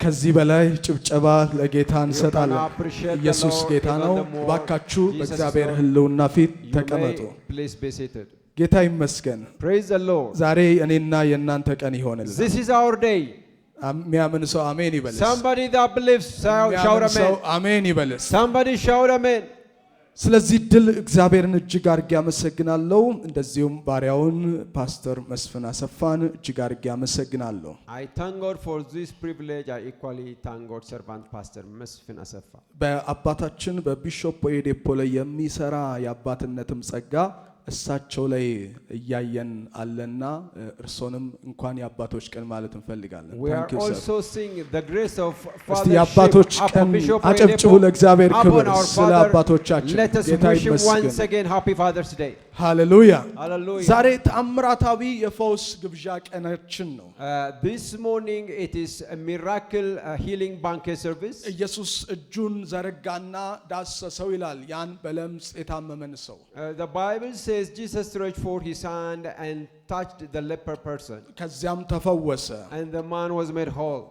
ከዚህ በላይ ጭብጨባ ለጌታ እንሰጣለን። ኢየሱስ ጌታ ነው። ባካችሁ በእግዚአብሔር ሕልውና ፊት ተቀመጡ። ጌታ ይመስገን። ዛሬ እኔና የእናንተ ቀን ይሆንልን። This is our day. የሚያምን ሰው አሜን ይበል። Somebody that believes shout amen. አሜን ይበል። Somebody shout amen. ስለዚህ ድል እግዚአብሔርን እጅግ አድርጌ አመሰግናለሁ። እንደዚሁም ባሪያውን ፓስተር መስፍን አሰፋን እጅግ አድርጌ አመሰግናለሁ። I thank God for this privilege. I equally thank God servant pastor መስፍን አሰፋ በአባታችን በቢሾፕ ኦየዴፖ ላይ የሚሰራ የአባትነትም ጸጋ እሳቸው ላይ እያየን አለና እርሶንም እንኳን የአባቶች ቀን ማለት እንፈልጋለን። We are also seeing the grace of እስቲ የአባቶች ቀን አጨብጭቡ ለእግዚአብሔር ክብር ስለ አባቶቻችን ጌታ ይመስገን። Once again happy Father's Day. ሃሌሉያ። Hallelujah. ዛሬ ተአምራታዊ የፈውስ ግብዣ ቀናችን ነው። This morning it is a miracle healing banquet service. ኢየሱስ እጁን ዘረጋና ዳሰሰው ይላል ያን በለምጽ የታመመን ሰው። The Bible says Jesus stretched forth his hand and touched the leper person. ከዚያም ተፈወሰ። And the man was made whole.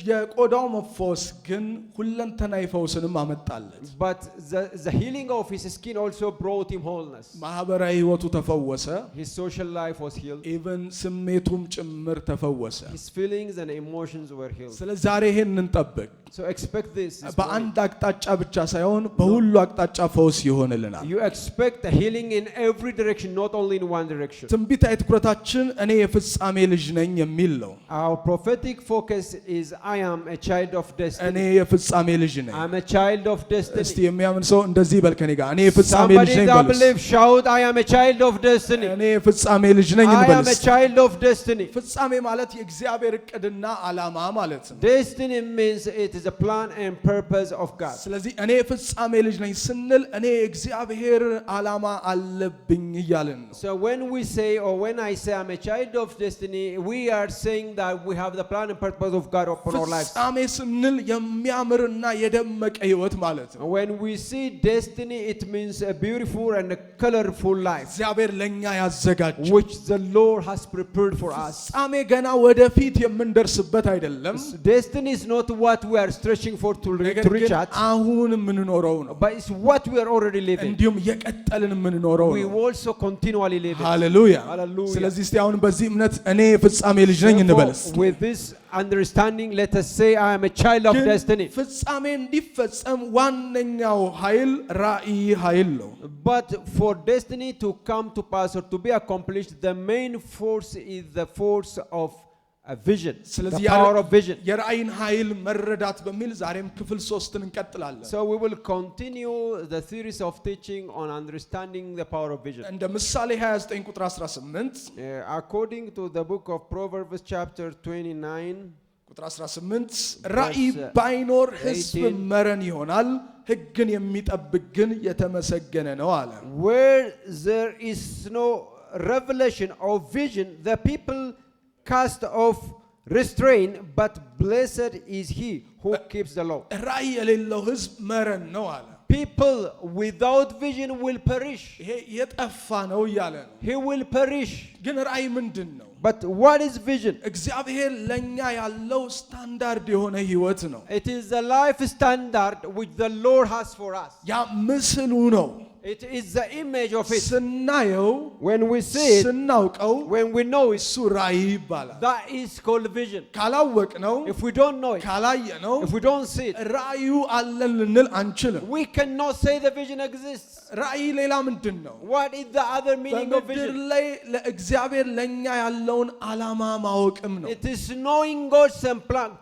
የቆዳው መፈወስ ግን ሁለንተናዊ ፈውስንም አመጣለት። But the healing of his skin also brought him wholeness. ማህበራዊ ህይወቱ ተፈወሰ። His social life was healed. ኢቭን ስሜቱም ጭምር ተፈወሰ። His feelings and emotions were healed. ስለዚህ ዛሬ ይሄንን እንጠብቅ። So expect this. በአንድ አቅጣጫ ብቻ ሳይሆን በሁሉ አቅጣጫ ፈውስ ይሆንልናል። You expect the healing in every direction, not only in one direction. ትንቢታዊ ትኩረታችን እኔ የፍጻሜ ልጅ ነኝ የሚል ነው። Our prophetic focus is I am a child of destiny. እኔ የፍጻሜ ልጅ ነኝ። I'm a child of destiny. እስቲ የሚያምን ሰው እንደዚህ በል ከኔ ጋር እኔ የፍጻሜ ልጅ ነኝ Somebody that በል። believes shout I am a child of destiny. እኔ የፍጻሜ ልጅ ነኝ I በል። am a child of destiny. ፍጻሜ ማለት የእግዚአብሔር ዕቅድና ዓላማ ማለት ነው። Destiny means it is a plan and purpose of God. ስለዚህ እኔ የፍጻሜ ልጅ ነኝ ስንል እኔ የእግዚአብሔር ዓላማ አለብኝ እያልን ነው። So when we say or when I say I'm a child of destiny, we are saying that we have the plan and purpose of God upon our lives. ፍጻሜ ስንል የሚያምርና የደመቀ ህይወት ማለት ነው። When we see destiny, it means a beautiful and a colorful life እግዚአብሔር ለኛ ያዘጋጀው which the Lord has prepared for us. ፍጻሜ ገና ወደፊት የምንደርስበት አይደለም። Destiny is not what we are stretching for to reach at, አሁን የምንኖረው ነው። but it's what we are already living. እንዲሁም የቀጠልን የምንኖረው We ነው። also continually live it. ሃሌሉያ። Hallelujah. ስለዚህ እስቲ አሁን በዚህ እምነት እኔ የፍጻሜ ልጅ ነኝ እንበል። With this understanding, let us say I am a child of destiny. ፍጻሜ እንዲፈጸም ዋነኛው ኃይል ራእይ ኃይል ነው። But for destiny to come to pass or to be accomplished, the main force is the force of a vision, the power of vision. የራእይን ኃይል መረዳት በሚል ዛሬም ክፍል 3ን እንቀጥላለን። So we will continue the series of teaching on understanding the power of vision. እንደ ምሳሌ 29 ቁጥር 18 According to the book of Proverbs chapter 29 ቁጥር 18 ራእይ ባይኖር ሕዝብ መረን ይሆናል፣ ሕግን የሚጠብቅ ግን የተመሰገነ ነው አለ። Where there is no revelation or vision, the people cast off restraint, but blessed is he who keeps the law. ራእይ የሌለው ሕዝብ መረን ነው አለ። People without vision will perish. ይሄ የጠፋ ነው እያለ ነው። He will perish. ግን ራእይ ምንድን ነው? But what is vision? እግዚአብሔር ለኛ ያለው ስታንዳርድ የሆነ ህይወት ነው። It is the life standard which the Lord has for us. ያ ምስሉ ነው። It is the image of it. ስናየው When we see it, ስናውቀው when we know it, እሱ ራእይ ይባላል። that is called vision. ካላወቅነው If we don't know it, ካላየነው if we don't see it, ራእዩ አለን ልንል አንችልም። we cannot say the vision exists. ራእይ ሌላ ምንድን ነው? What is the other meaning of በምድር vision? ላይ ለእግዚአብሔር ለኛ ያለውን ዓላማ ማወቅም ነው። It is knowing God's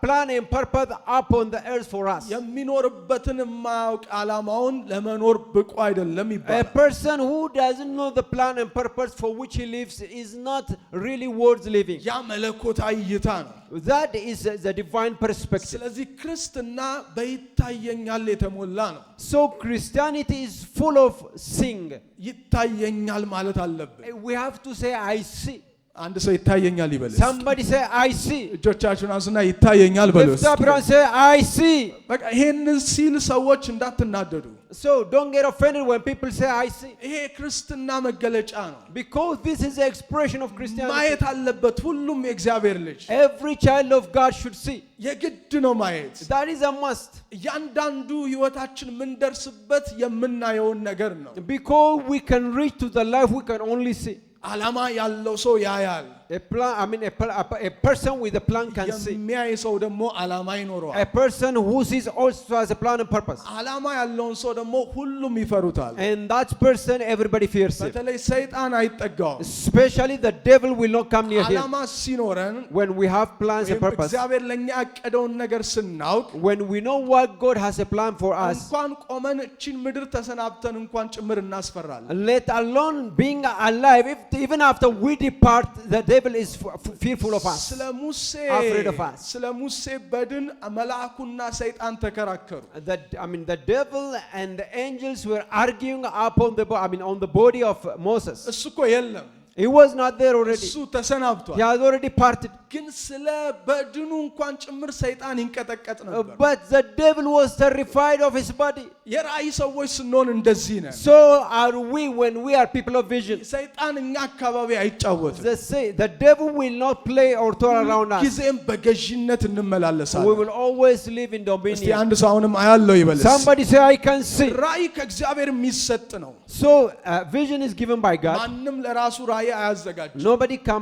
plan and purpose upon the earth for us. የሚኖርበትን የማያውቅ ዓላማውን ለመኖር ብቁ አይደለም A ይባላል። person who doesn't know the plan and purpose for which he lives is not really worth living. ያ መለኮታዊ እይታ ነው። That is the divine perspective. ስለዚህ ክርስትና በይታየኛል የተሞላ ነው። So Christianity is full of seeing. ይታየኛል ማለት አለብን። We have to say I see. አንድ ሰው ይታየኛል ይበል። Somebody say I see. እጆቻችሁን አንሱና ይታየኛል በሉ። Lift up your hand, say I see. በቃ ይሄን ሲል ሰዎች እንዳትናደዱ። So don't get offended when people say I see. ይሄ ክርስትና መገለጫ ነው። Because this is the expression of Christianity. ማየት አለበት ሁሉም የእግዚአብሔር ልጅ። Every child of God should see. የግድ ነው ማየት። That is a must. እያንዳንዱ ህይወታችን ምን ደርስበት የምናየውን ነገር ነው። Because we can reach to the life we can only see. ዓላማ ያለው ሰው ያያል። A plan, I mean a person with a plan can see. የሚያይ ሰው ደግሞ ዓላማ ይኖረዋል። A person who sees also has a plan and purpose. ዓላማ ያለውን ሰው ደግሞ ሁሉም ይፈሩታል። And that person everybody fears him. በተለይ ሰይጣን አይጠጋውም። Especially the devil will not come near him. ዓላማ ሲኖረን When we have plans and purpose. እግዚአብሔር ለኛ ያቀደውን ነገር ስናውቅ When we know what God has a plan for us. እንኳን ቆመን እቺን ምድር ተሰናብተን እንኳን ጭምር እናስፈራለን። Let alone being alive, even after we depart, the devil is fearful of us. ስለ ሙሴ Afraid of us. ስለ ሙሴ በድን መልአኩና ሰይጣን ተከራከሩ። The devil and the angels were arguing upon on the body of Moses. እሱ እኮ የለም። He was not there already. እሱ ተሰናብቷል። He has already parted. ግን ስለ በድኑ እንኳን ጭምር ሰይጣን ይንቀጠቀጥ ነበር። But the devil was terrified of his body. የራእይ ሰዎች ስንሆን እንደዚህ ነን። So are we when we are people of vision. ሰይጣን እኛ አካባቢ አይጫወትም። The devil will not play or tour around us. ጊዜም በገዥነት We እንመላለሳለን። will always live in እስቲ dominion. አንድ ሰው አሁንም አያለው ይበልስ። Somebody say I can see. ራእይ ከእግዚአብሔር የሚሰጥ ነው። So vision is given by God. ማንም ለራሱ ራእይ አያዘጋጅም። Nobody can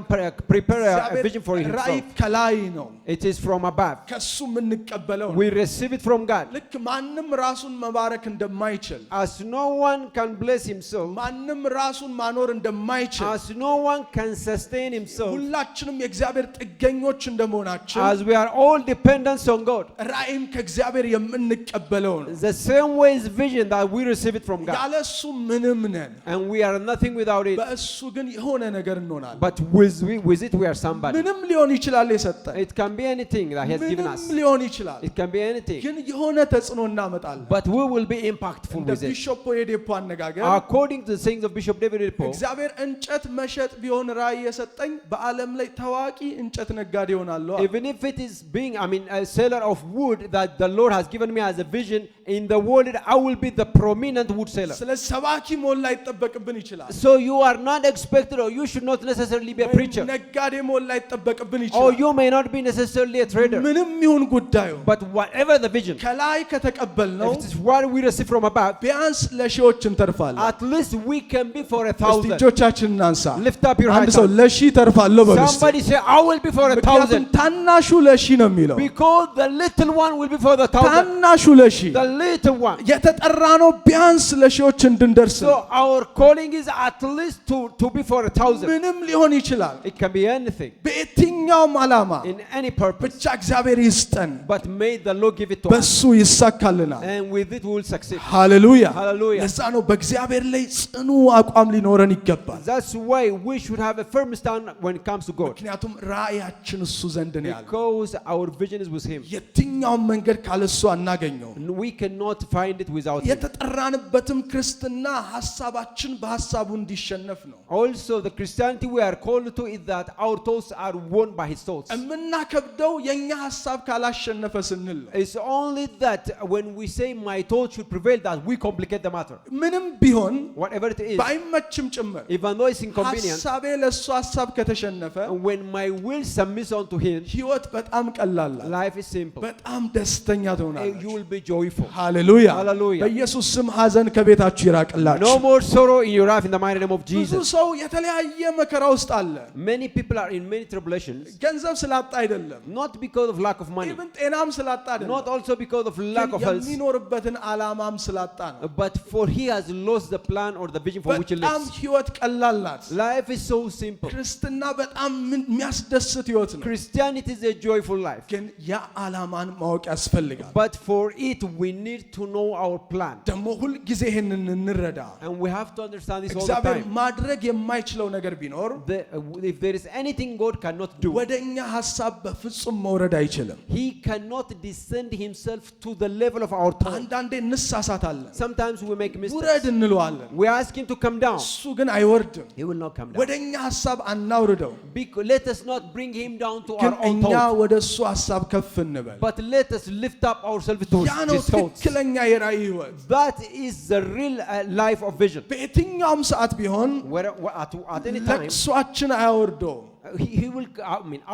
prepare a vision for ራእይ himself. ከላይ ነው። It is from above. ከሱ የምንቀበለው ነው። We receive it from God. ልክ ማንም ራሱን መባረክ እንደማይችል፣ As no one can bless himself, ማንም ራሱን ማኖር እንደማይችል፣ as no one can sustain himself, ሁላችንም የእግዚአብሔር ጥገኞች እንደመሆናችን as we are all dependents on God, ራእይም ከእግዚአብሔር የምንቀበለው ነው። the same way is vision that we receive it from God. ያለሱ ምንም ነን። And we are nothing without it. በእሱ ግን የሆነ ነገር እንሆናለን። But with it we are somebody. ምንም ሊሆን ይችላል የሰጠን። It can be anything that He has given us. ምንም ሊሆን ይችላል። It can be anything. ግን የሆነ ተጽዕኖ እናመጣለን። But we will be impactful እንደ with it. ቢሾፕ የዴፖ አነጋገር According to the sayings of Bishop David Oyedepo, እግዚአብሔር እንጨት መሸጥ ቢሆን ራእይ የሰጠኝ በዓለም ላይ ታዋቂ እንጨት ነጋዴ ሆናለሁ። even if it is being, a seller of wood that the Lord has given me as a vision in the world, I will be the prominent wood seller. ስለዚህ ሰባኪ መሆን ላይጠበቅብን ይችላል። So you are not expected, or you should not necessarily be a preacher, ነጋዴ መሆን ላይጠበቅብን or ይችላል። you may not be necessarily a trader. ምንም ይሁን ጉዳዩ But whatever the vision, ከላይ ከተቀበልነው if it is what we receive from above, ቢያንስ ለሺዎች እንተርፋለን። at least we can be for እስቲ 1,000. እጆቻችንን እናንሳ። Lift up your አንድ hands. ሰው ለሺህ ተርፋለሁ በሉ እስቲ። Somebody say, I will be for ምክንያቱም 1,000. ታናሹ ለሺህ ነው የሚለው። Because the little one will be for the 1,000. ታናሹ ለሺህ The little one. የተጠራ ነው ቢያንስ ለሺዎች እንድንደርስ So ነው። our calling is at least to be for 1,000. ምንም ሊሆን ይችላል። It can be anything, በየትኛውም ዓላማ in any purpose. ብቻ እግዚአብሔር ይስጠን። But may the Lord give it to us. በሱ ይሳካልናል። And with it we will succeed. ሃሌሉያ። Hallelujah. ለዛ ነው በእግዚአብሔር ላይ ጽኑ አቋም ሊኖረን ይገባል። That's why we should have a firm stand when it comes to God. ምክንያቱም ራእያችን እሱ ዘንድ ነው ያለው። Because our vision is with Him. የትኛውም መንገድ ካለሱ አናገኘው። We cannot find it without Him. የተጠራንበትም ክርስትና ሐሳባችን በሐሳቡ እንዲሸነፍ ነው። Also, the Christianity we are called to is that our thoughts are won by His thoughts. የምናከብደው የኛ ሐሳብ ካላሸነፈ ስንል ነው። It's only that when we say my thoughts should prevail that we complicate the matter. ምንም ቢሆን Whatever it is, ባይመችም ጭምር even though it's inconvenient, ሐሳቤ ለሱ ሐሳብ ከተሸነፈ when my will submits unto Him, ህይወት በጣም ቀላል ናት። life is simple. በጣም ደስተኛ You ትሆናለች። will be joyful. ሃሌሉያ። Hallelujah. በኢየሱስ ስም ሐዘን ከቤታችሁ ይራቅላችሁ። No more sorrow in your life in the mighty name of ብዙ Jesus. ሰው የተለያየ መከራ ውስጥ አለ። Many people are in many tribulations, ገንዘብ ስላጣ አይደለም፣ not because of lack of money, ኢቭን ጤናም ስላጣ not አይደለም፣ also because of lack of health, የሚኖርበትን ዓላማም ስላጣ ነው። but for he has lost the plan or the vision for which he በጣም lives. ህይወት ቀላል ናት። Life is so simple. ክርስትና በጣም የሚያስደስት ህይወት ነው። Christianity is a joyful life, ግን ያ ዓላማን ማወቅ ያስፈልጋል። but for it we need to know our plan, ደግሞ ሁል ጊዜ ይሄንን እንረዳ። and we have to understand this all the እግዚአብሔር time. ማድረግ የማይችለው ነገር ቢኖር If there is anything God cannot do, ወደኛ ሐሳብ በፍጹም መውረድ አይችልም። He cannot descend himself to the level of our thought. አንዳንዴ እንሳሳታለን። Sometimes we make mistakes. ውረድ እንለዋለን። We ask him to come down. እሱ ግን አይወርድም። He will not come down. ወደኛ ሐሳብ አናውርደው። Let us not bring him down to ግን our own እኛ thoughts. ወደሱ ሐሳብ ከፍ እንበል። But let us lift up ourselves to ያ ነው his thoughts. ትክክለኛ የራእይ ሕይወት። That is the real life of vision. በየትኛውም ሰዓት ቢሆን At any time, ለቅሷችን አያወርደው። he will,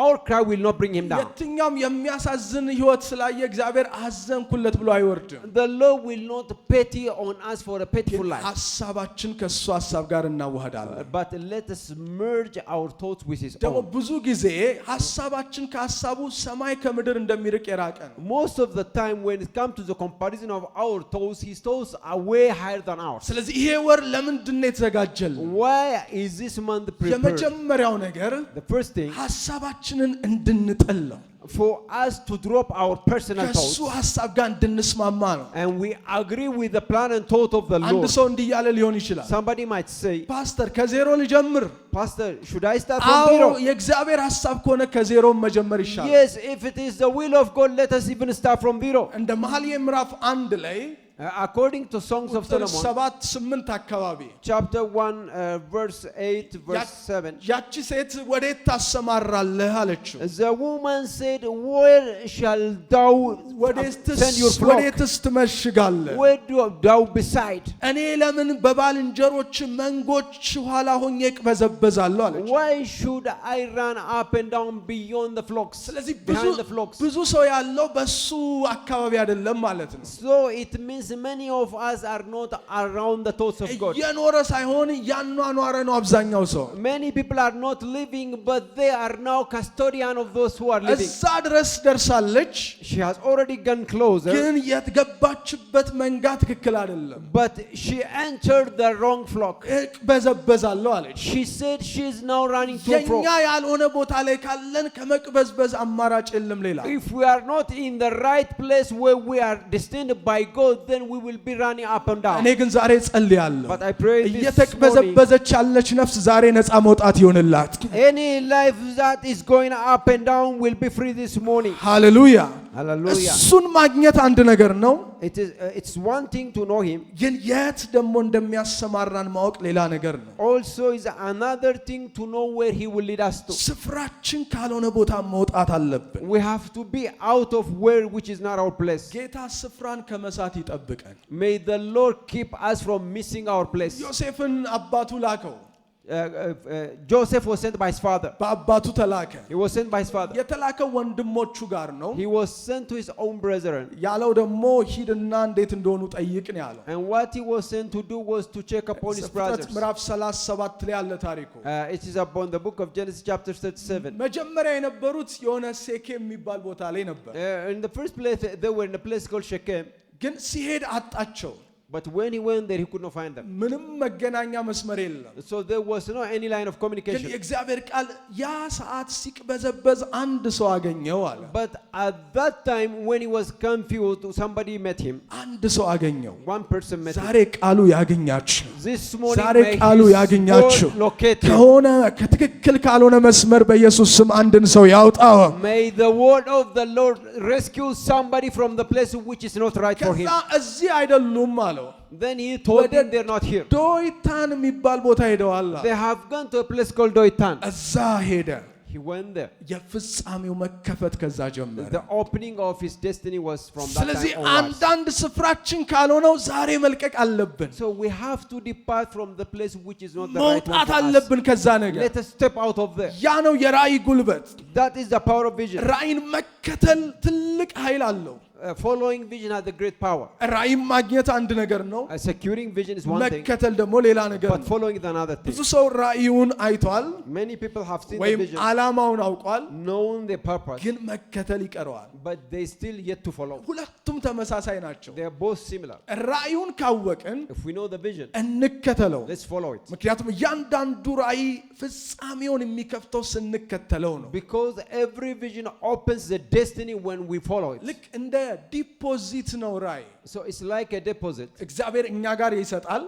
our cry will not bring him down. የትኛውም የሚያሳዝን ሕይወት ስላየ እግዚአብሔር አዘንኩለት ብሎ አይወርድም። The Lord will not pity on us for a pitiful life. ሐሳባችን ከሱ ሐሳብ ጋር እናዋህዳለን። But let us merge our thoughts with his ደግሞ own. ብዙ ጊዜ ሐሳባችን ከሐሳቡ ሰማይ ከምድር እንደሚርቅ የራቀ ነው። Most of the time when it comes to the comparison of our thoughts, his thoughts are way higher than ours. ስለዚህ ይሄ ወር ለምንድን ነው የተዘጋጀልን? Why is this month prepared? የመጀመሪያው ነገር The first thing, ሐሳባችንን እንድንጥል ነው። for us to drop our personal ከሱ thoughts ሐሳብ ጋር እንድንስማማ ነው። and we agree with the plan and thought of the አንድ Lord. ሰው እንዲህ ያለ ሊሆን ይችላል። Somebody might say, ፓስተር ከዜሮ ልጀምር። Pastor, should I start from አዎ zero? የእግዚአብሔር ሐሳብ ከሆነ ከዜሮ መጀመር ይሻላል። Yes, if it is the will of God, let us even start from zero. እንደ መኃልየ ምዕራፍ 1 ላይ According to Songs of Solomon, 7-8 አካባቢ chapter 1, verse 8, verse 7. ያቺ ሴት ወዴት ታሰማራለህ አለችው። The woman said, where shall thou send your flock? ወዴትስ ትመሽጋለህ? Where do thou beside? እኔ ለምን በባልንጀሮች መንጎች ኋላ ሆኜ እቅበዘበዛለሁ አለችው። Why should I run up and down beyond the flocks? ስለዚህ Behind the flocks. ብዙ ሰው ያለው በሱ አካባቢ አይደለም ማለት ነው። So it means many of us are not around the thoughts of God. እየኖረ ሳይሆን ያኗኗረ ነው አብዛኛው ሰው። Many people are not living, but they are now custodian of those who are living. እዛ ድረስ ደርሳለች። She has already gone closer, ግን የገባችበት መንጋ ትክክል አይደለም። but she entered the wrong flock. እቅበዘበዛለሁ አለች። She said she is now running to and fro. የኛ ያልሆነ ቦታ ላይ ካለን ከመቅበዝበዝ አማራጭ የለም ሌላ። If we are not in the right place where we are destined by God, then we will be running up and down. እኔ ግን ዛሬ ጸልያለሁ። But I pray this morning, እየተቅበዘበዘች ያለች ነፍስ ዛሬ ነፃ መውጣት ይሆንላት። any life that is going up and down will be free this morning. ሃሌሉያ። Hallelujah. እሱን ማግኘት አንድ ነገር ነው። It's one thing to know him. ግን የት ደግሞ እንደሚያሰማራን ማወቅ ሌላ ነገር ነው። Also is another thing to know where he will lead us to. ስፍራችን ካልሆነ ቦታ መውጣት አለብን። We have to be out of where which is not our place. ጌታ ስፍራን ከመሳት ይጠብቀን። May the Lord keep us from missing our place. ዮሴፍን አባቱ ላከው። Joseph was sent by his father. በአባቱ ተላከ። He was sent by his father. የተላከው ወንድሞቹ ጋር ነው። He was sent to his own brethren. ያለው ደግሞ ሂድና እንዴት እንደሆኑ ጠይቅ ነው ያለው። And what he was sent to do was to check upon his brothers. ምዕራፍ 37 ላይ ያለ ታሪኩ። It is upon the book of Genesis chapter 37. መጀመሪያ የነበሩት የሆነ ሴኬም የሚባል ቦታ ላይ ነበር። In the first place they were in a place called Shechem. ግን ሲሄድ አጣቸው። But when he went there, he could not find them. ምንም መገናኛ መስመር የለም። So there was no any line of ግን communication. የእግዚአብሔር ቃል ያ ሰዓት ሲቅበዘበዝ አንድ ሰው አገኘው አለ። But at that time, when he was confused, somebody met him. አንድ ሰው አገኘው። One person met him. ዛሬ ቃሉ ያገኛችሁ። This morning, ዛሬ may ቃሉ his ያገኛችሁ። word locate you. ከሆነ ከትክክል ካልሆነ መስመር በኢየሱስ ስም አንድን ሰው ያውጣው። May the word of the Lord rescue somebody from the place which is not right for him. ከዛ እዚህ አይደሉም አለው። Then he told them they're not here. ዶይታን የሚባል ቦታ ሄደዋል። They have gone to a place called Doitan. እዛ ሄደ። He went there. የፍጻሜው መከፈት ከዛ ጀመረ። The opening of his destiny was from that ስለዚህ time onwards. አንዳንድ ስፍራችን ካልሆነው ዛሬ መልቀቅ አለብን። So we have to depart from the place which is not the right one መውጣት for us. አለብን ከዛ ነገር። Let us step out of there. ያ ነው የራእይ ጉልበት። That is the power of vision. ራእይን መከተል ትልቅ ኃይል አለው። Following vision has a great power. ራእይን ማግኘት አንድ ነገር ነው። Securing vision is one thing, መከተል ደግሞ ሌላ ነገር but ነው። following is another thing. ብዙ ሰው ራእዩን አይቷል Many people have seen the ወይም vision, ዓላማውን አውቋል፣ known the purpose, ግን መከተል ይቀረዋል። but they still yet to follow. ሁለቱም ተመሳሳይ ናቸው። They are both similar. ራእዩን ካወቅን If we know the vision, እንከተለው። let's follow it. ምክንያቱም እያንዳንዱ ራእይ ፍጻሜውን የሚከፍተው ስንከተለው ነው። Because every vision opens the destiny when we follow it. ልክ እንደ ዲፖዚት ነው ራእይ። So it's like a deposit. እግዚአብሔር እኛ ጋር ይሰጣል።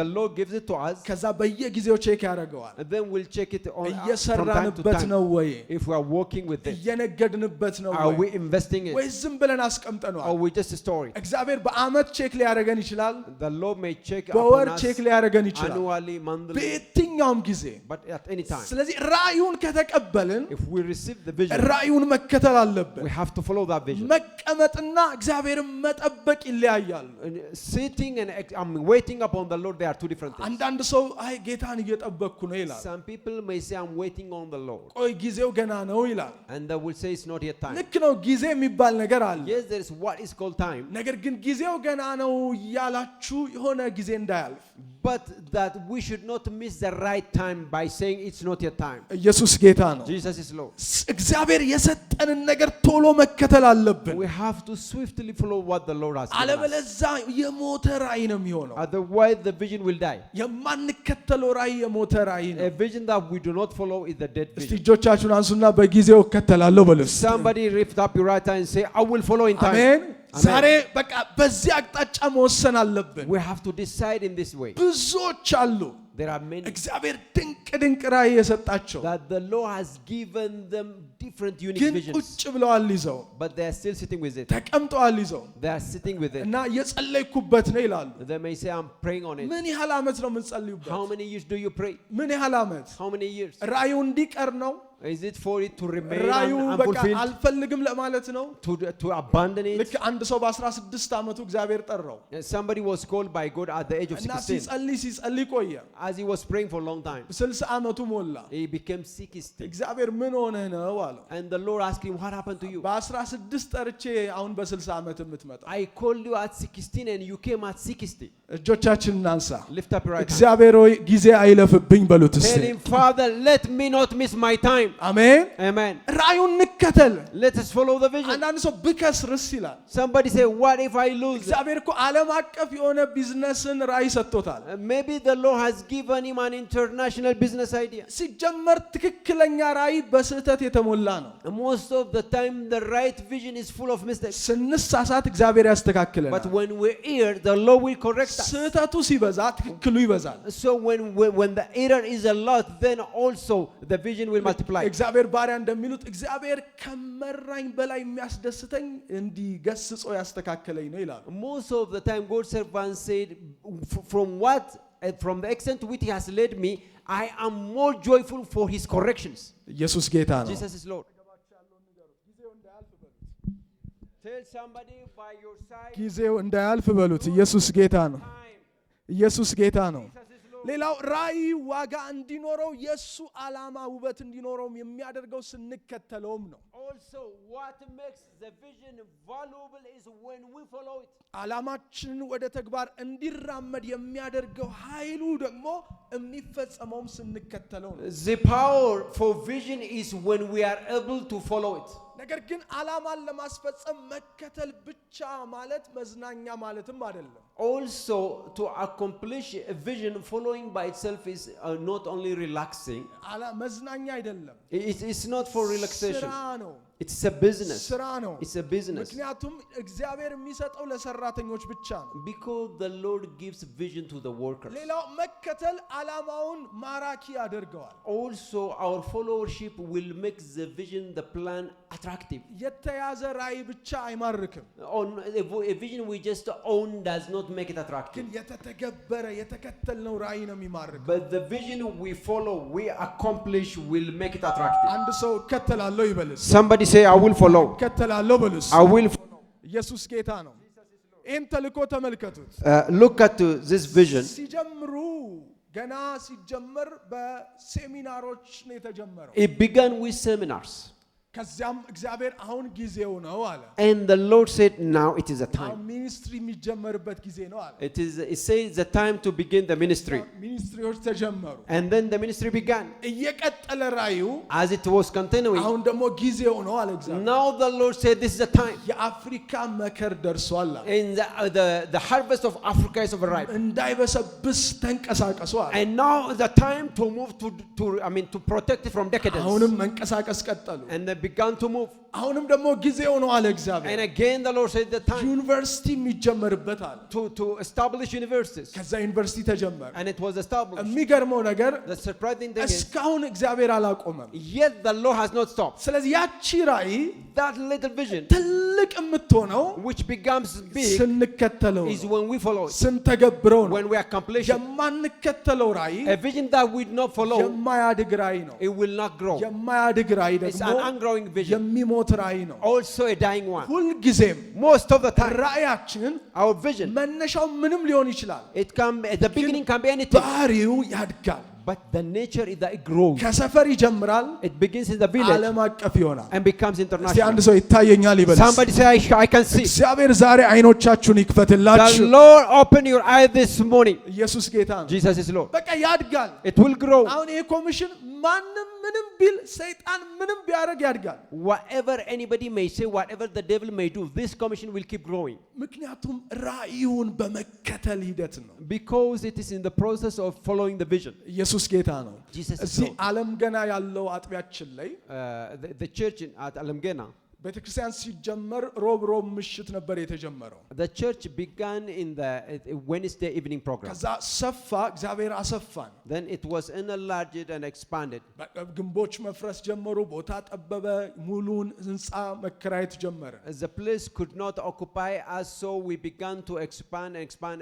The Lord gives it to us. ከዛ በየጊዜው ቼክ ያደርገዋል። And then we'll check it on from time to እየሰራንበት time. ነው ወይ? If we are working with it. እየነገድንበት ነው Are ወይ? we investing it? ወይ ዝም ብለን አስቀምጠነዋል? Or we just store it? እግዚአብሔር በአመት ቼክ ሊያደርገን ይችላል። The Lord may check በወር upon us ቼክ ሊያደርገን ይችላል። annually, monthly, በየትኛውም ጊዜ። but at any time. ስለዚህ ራእዩን ከተቀበልን If we receive the vision, ራእዩን መከተል አለብን። we have to follow that vision. መቀመጥና እግዚአብሔርን መጠበቅ ይለያያሉ። Sitting and waiting upon the Lord, they are two different things. አንዳንድ ሰው አይ ጌታን እየጠበቅኩ ነው ይላል። Some people may say, I'm waiting on the Lord. ቆይ ጊዜው ገና ነው ይላል። And they will say it's not yet time. ልክ ነው፣ ጊዜ የሚባል ነገር አለ። Yes, there is what is called time. ነገር ግን ጊዜው ገና ነው እያላችሁ የሆነ ጊዜ እንዳያልፍ። But that we should not miss the right time by saying it's not yet time. ኢየሱስ ጌታ ነው። Jesus is Lord. እግዚአብሔር የሰጠንን ነገር ቶሎ መከተል አለብን። We have to swiftly follow what the Lord has given us. አለበለዚያ የሞተ ራእይ ነው የሚሆነው። Otherwise the vision will die. የማንከተለው ራእይ የሞተ ራእይ ነው። A vision that we do not follow is the dead እስቲ vision. እጆቻችሁን አንሱና በጊዜው እከተላለሁ በሉ። Somebody lift up your right hand and say, I will follow in time. አሜን። ዛሬ በቃ በዚህ አቅጣጫ መወሰን አለብን። We have to decide in this way. ብዙዎች አሉ There are many እግዚአብሔር ድንቅ ድንቅ ራእይ የሰጣቸው that the Lord has given them different unique ግን visions, ቁጭ ብለዋል ይዘው፣ but they are still sitting with it. ተቀምጠዋል ይዘው They are sitting with it. እና የጸለይኩበት ነው ይላሉ። They may say, I'm praying on it. ምን ያህል ዓመት ነው የምንጸልዩበት? How many years do you pray? ምን ያህል ዓመት? How many years? ራእዩ እንዲቀር ነው? Is it for it to remain ራእዩ በቃ unfulfilled? አልፈልግም ለማለት ነው? To abandon it? ልክ አንድ ሰው በ16 ዓመቱ እግዚአብሔር ጠራው Somebody was called by God at the age of እና 16. ሲጸልይ ቆየ። As he was praying for a long time, 60 ዓመቱ ሞላ። he became 60. እግዚአብሔር ምን ሆነህ ነው አለው። And the Lord asked him, what happened to you? በ16 ጠርቼ አሁን በ60 ዓመት የምትመጣ። I called you at 16 and you came at 60. እጆቻችንን እናንሳ። Lift up your right hand. እግዚአብሔር ሆይ ጊዜ አይለፍብኝ በሉት እስቲ። Tell him, Father, let me not miss my time. አሜን። Amen. ራእዩን እንከተል። Let us follow the vision. አንዳንድ ሰው ብከስርስ ይላል። Somebody say, what if I lose? እግዚአብሔር እኮ ዓለም አቀፍ የሆነ ቢዝነስን ራእይ ሰጥቶታል። Maybe the Lord has given him an international business idea. ሲጀመር ትክክለኛ ራእይ በስህተት የተሞላ ነው። Most of the time the right vision is full of mistakes. ስንሳሳት እግዚአብሔር ያስተካክለናል። But when we err, the Lord will correct us. ስህተቱ ሲበዛ ትክክሉ ይበዛል። So when the error is a lot, then also the vision will multiply. እግዚአብሔር ባሪያ እንደሚሉት እግዚአብሔር ከመራኝ በላይ የሚያስደስተኝ እንዲገስጾ ያስተካክለኝ ነው ይላሉ። Most of the time God's servant said, from the extent to which he has led me, I am more joyful for his corrections. ኢየሱስ ጌታ ነው። Jesus is Lord. Tell somebody by your side, ጊዜው እንዳያልፍ በሉት። ኢየሱስ ጌታ ነው። time. ኢየሱስ ጌታ ነው። Jesus is Lord. ሌላው ራእይ ዋጋ እንዲኖረው የሱ ዓላማ ውበት እንዲኖረውም የሚያደርገው ስንከተለውም ነው። Also, what makes the vision valuable is when we follow it. ዓላማችንን ወደ ተግባር እንዲራመድ የሚያደርገው ኃይሉ ደግሞ የሚፈጸመውም ስንከተለው ነው። The power for vision is when we are able to follow it. ነገር ግን ዓላማን ለማስፈጸም መከተል ብቻ ማለት መዝናኛ ማለትም አይደለም። Also, to accomplish a vision, following by itself is not only relaxing. መዝናኛ አይደለም። It's not for relaxation. ስራ ነው። It's a business. ስራ ነው። It's a business. ምክንያቱም እግዚአብሔር የሚሰጠው ለሰራተኞች ብቻ ነው። Because the Lord gives vision to the workers. ሌላው መከተል ዓላማውን ማራኪ ያደርገዋል። Also, our followership will make the vision, the plan attractive. የተያዘ ራእይ ብቻ አይማርክም። A vision we just own does not make it attractive. ግን የተተገበረ የተከተልነው ራእይ ነው የሚማርከው። But the vision we follow, we accomplish, will make it attractive. አንድ ሰው እከተላለሁ ይበልስ። Somebody say, I will follow. እከተላለሁ በልስ። I will follow. ኢየሱስ ጌታ ነው። ይህን ተልእኮ ተመልከቱት። Look at this vision. ሲጀምሩ ገና ሲጀመር በሴሚናሮች ነው የተጀመረው። It began with seminars. ከዚያም እግዚአብሔር አሁን ጊዜው ነው አለ። And the Lord said, now it is a time. ሚኒስትሪ የሚጀመርበት ጊዜ ነው አለ። It says the time to begin the ministry. ሚኒስትሪዎች ተጀመሩ። And then the ministry began. እየቀጠለ ራእዩ As it was continuing, አሁን ደግሞ ጊዜው ነው አለ እግዚአብሔር። now the Lord said, this is the time. የአፍሪካ መከር ደርሷል አለ። And the harvest of Africa is overripe. እንዳይበሰብስ ተንቀሳቀሱ አለ። And now the time to move to protect it from decadence. አሁንም መንቀሳቀስ ቀጠሉ። And they began to move. አሁንም ደግሞ ጊዜው ነው አለ እግዚአብሔር። And again the Lord said the time ዩኒቨርሲቲ የሚጀመርበት አለ። to establish universities. ከዛ ዩኒቨርሲቲ ተጀመረ። And it was established. የሚገርመው ነገር The surprising thing is እስካሁን እግዚአብሔር አላቆመም። yet the Lord has not stopped. ስለዚህ ያቺ ራእይ That little vision ትልቅ የምትሆነው which becomes big ስንከተለው is when we follow it. ስንተገብረው ነው። When we accomplish it. የማንከተለው ራእይ A vision that we do not follow, የማያድግ ራእይ ነው። it will not grow. የማያድግ ራእይ It's ደግሞ an ungrowing vision. የሚሞት ራእይ ነው። Also a dying one. ሁልጊዜም Most of the time, ራእያችን our vision, መነሻው ምንም ሊሆን ይችላል። it can be, the beginning can be anything, ባህሪው ያድጋል። but the nature is that it grows. ከሰፈር ይጀምራል፣ It begins in the village ዓለም አቀፍ ይሆናል። and becomes እስቲ international. አንድ ሰው ይታየኛል ይበል። Somebody say, I can see. እግዚአብሔር ዛሬ አይኖቻችሁን The ይክፈትላችሁ። Lord open your eyes this morning. ኢየሱስ ጌታ ነው። Jesus is Lord. በቃ ያድጋል። It will grow. አሁን ይሄ ኮሚሽን ማንም ምንም ቢል ሰይጣን ምንም ቢያደርግ ያድጋል። Whatever anybody may say, whatever the devil may do, this commission will keep growing. ምክንያቱም ራእዩን በመከተል ሂደት ነው። Because it is in the process of following the vision. ኢየሱስ ጌታ ነው። Jesus is እዚህ Lord. ዓለም ገና ያለው አጥቢያችን ላይ The church at Alamgena, ቤተክርስቲያን ሲጀመር ሮብ ምሽት ነበር የተጀመረው። the church began in the Wednesday evening program. ከዛ ሰፋ፣ እግዚአብሔር አሰፋን። Then it was enlarged and expanded. ግንቦች መፍረስ ጀመሩ፣ ቦታ ጠበበ፣ ሙሉን ህንፃ መከራየት ጀመረ። The place could not occupy us, so we began to expand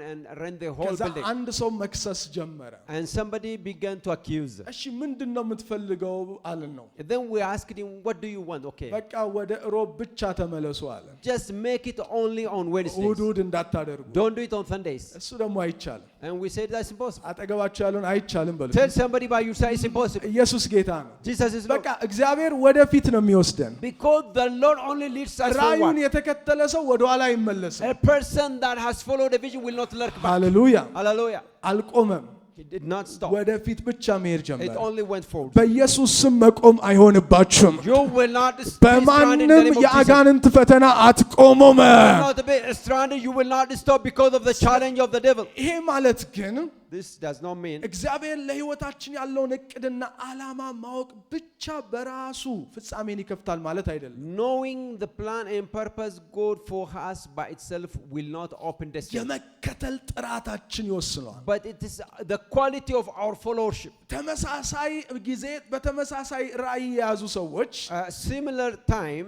and rent the whole ከዛ building. አንድ ሰው መክሰስ ጀመረ። And somebody began to accuse. እሺ ምንድነው የምትፈልገው አለን ነው። And then we asked him, what do you want? Okay, በቃ ወደ ሮብ ብቻ ተመለሱ አለ። just make it only on Wednesdays. እሑድ እንዳታደርጉ። Don't do it on Sundays. እሱ ደግሞ አይቻልም። And we said that's impossible. አጠገባቸው ያለውን አይቻልም በሉ። Tell somebody by your side it's impossible. ኢየሱስ ጌታ ነው። Jesus is Lord. በቃ እግዚአብሔር ወደፊት ነው የሚወስደን። Because the Lord only leads us ራእዩን forward. የተከተለ ሰው ወደ ኋላ አይመለስም። A person that has followed the vision will not lurk back. ሃሌሉያ። Hallelujah. አልቆመም። He did not stop. ወደፊት ብቻ መሄድ It ጀመረ። only went forward. በኢየሱስ ስም መቆም አይሆንባችሁም። You will not be stranded in the በማንም name of Jesus. የአጋንንት ፈተና አትቆሙም። You will not be stranded. You will not stop because of the challenge of the devil. ይሄ ማለት ግን This does not mean እግዚአብሔር ለሕይወታችን ያለውን እቅድና ዓላማ ማወቅ ብቻ በራሱ ፍጻሜን ይከፍታል ማለት አይደለም። knowing the plan and purpose God for us by itself will not open destiny. የመከተል ጥራታችን ይወስነዋል። But it is the quality of our followership. ተመሳሳይ ጊዜ በተመሳሳይ ራእይ የያዙ ሰዎች Similar time,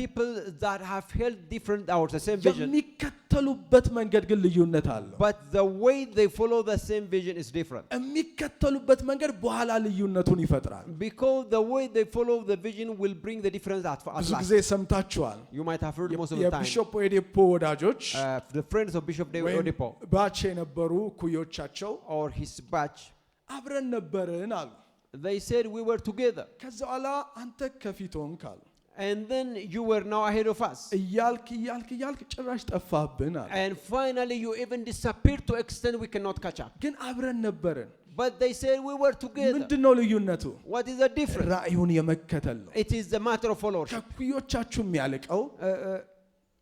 people that have held different or the same vision, የሚከተሉበት መንገድ ግን ልዩነት አለው። but the way they follow the same vision is different. የሚከተሉበት መንገድ በኋላ ልዩነቱን ይፈጥራል። Because the way they follow the vision will bring the difference at ብዙ last. ጊዜ ሰምታችኋል። You might have heard most of the time. የቢሾፕ ኦዴፖ ወዳጆች The friends of Bishop David ወይም Oyedepo ባች የነበሩ እኩዮቻቸው or his batch, አብረን ነበርን አሉ። they said we were together. ከዛ በኋላ አንተ ከፊት ሆንክ አሉ። And then you were now ahead of us. እያልክ ጭራሽ ጠፋብን አሉ። And finally you even disappeared to extent we cannot catch up. ግን አብረን ነበርን። But they said we were together. ምንድነው ልዩነቱ? What is the difference? ራእዩን የመከተል ነው። It is the matter of followership. ከኩዮቻችሁ የሚያልቀው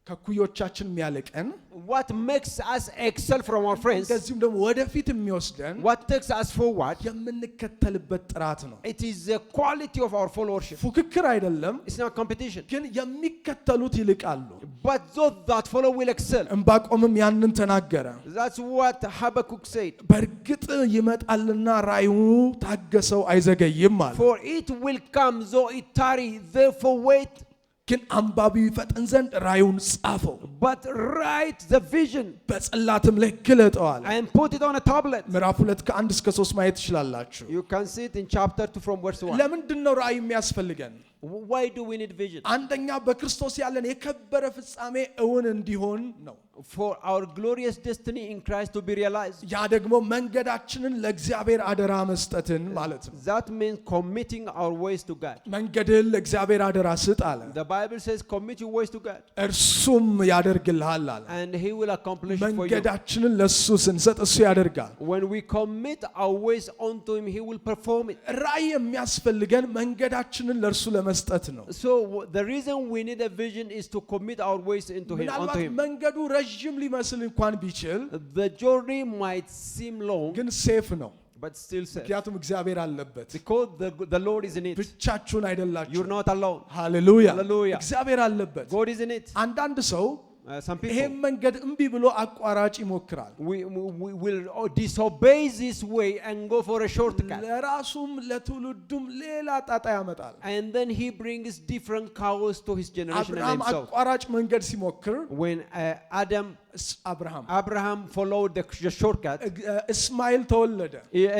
ከኩዮቻችን የሚያልቀን What makes us excel from our friends, እንደዚሁም ደግሞ ወደፊት የሚወስደን what takes us forward, የምንከተልበት ጥራት ነው። it is the quality of our followership. ፉክክር አይደለም፣ It's not competition. ግን የሚከተሉት ይልቃሉ። But those that follow will excel. ዕንባቆምም ያንን ተናገረ። That's what Habakkuk said. በእርግጥ ይመጣልና ራእዩ ታገሰው አይዘገይም አለ። For it will come, though it tarry, therefore wait. ግን አንባቢው ይፈጥን ዘንድ ራእዩን ጻፈው፣ But write the vision በጽላትም ላይ ግለጠው አለ። and put it on a tablet. ምዕራፍ 2 ከ1 እስከ 3 ማየት ትችላላችሁ። You can see it in chapter 2 from verse 1. ለምንድን ነው ራእይ የሚያስፈልገን? Why do we need vision? አንደኛ በክርስቶስ ያለን የከበረ ፍጻሜ እውን እንዲሆን ነው። For our glorious destiny in Christ to be realized. ያ ደግሞ መንገዳችንን ለእግዚአብሔር አደራ መስጠትን ማለት ነው። That means committing our ways to God. መንገድህን ለእግዚአብሔር አደራ ስጥ አለ። The Bible says commit your ways to God እርሱም ያደርግልሃል አለ። and he will accomplish it for you. መንገዳችንን ለሱ ስንሰጥ እሱ ያደርጋል። When we commit our ways unto him, he will perform it. ራእይ የሚያስፈልገን መንገዳችንን ለእርሱ ለመስጠት ነው። So the reason we need a vision is to commit our ways into him, unto ምናልባት him. መንገዱ ረዥም ሊመስል እንኳን ቢችል The journey might seem long, ግን ሴፍ ነው። but still says, ምክንያቱም እግዚአብሔር አለበት። because the Lord is in it. ብቻችሁን አይደላችሁ። You're not alone. ሃሌሉያ Hallelujah. እግዚአብሔር አለበት። God is in it. አንዳንድ ሰው Some ይሄን people መንገድ እምቢ ብሎ አቋራጭ ይሞክራል። we will disobey this way and go for a shortcut. ለራሱም ለትውልዱም ሌላ ጣጣ ያመጣል። And then he brings different chaos to his generation and አብርሃም himself. አቋራጭ መንገድ ሲሞክር When Abraham followed the shortcut, እስማኤል ተወለደ።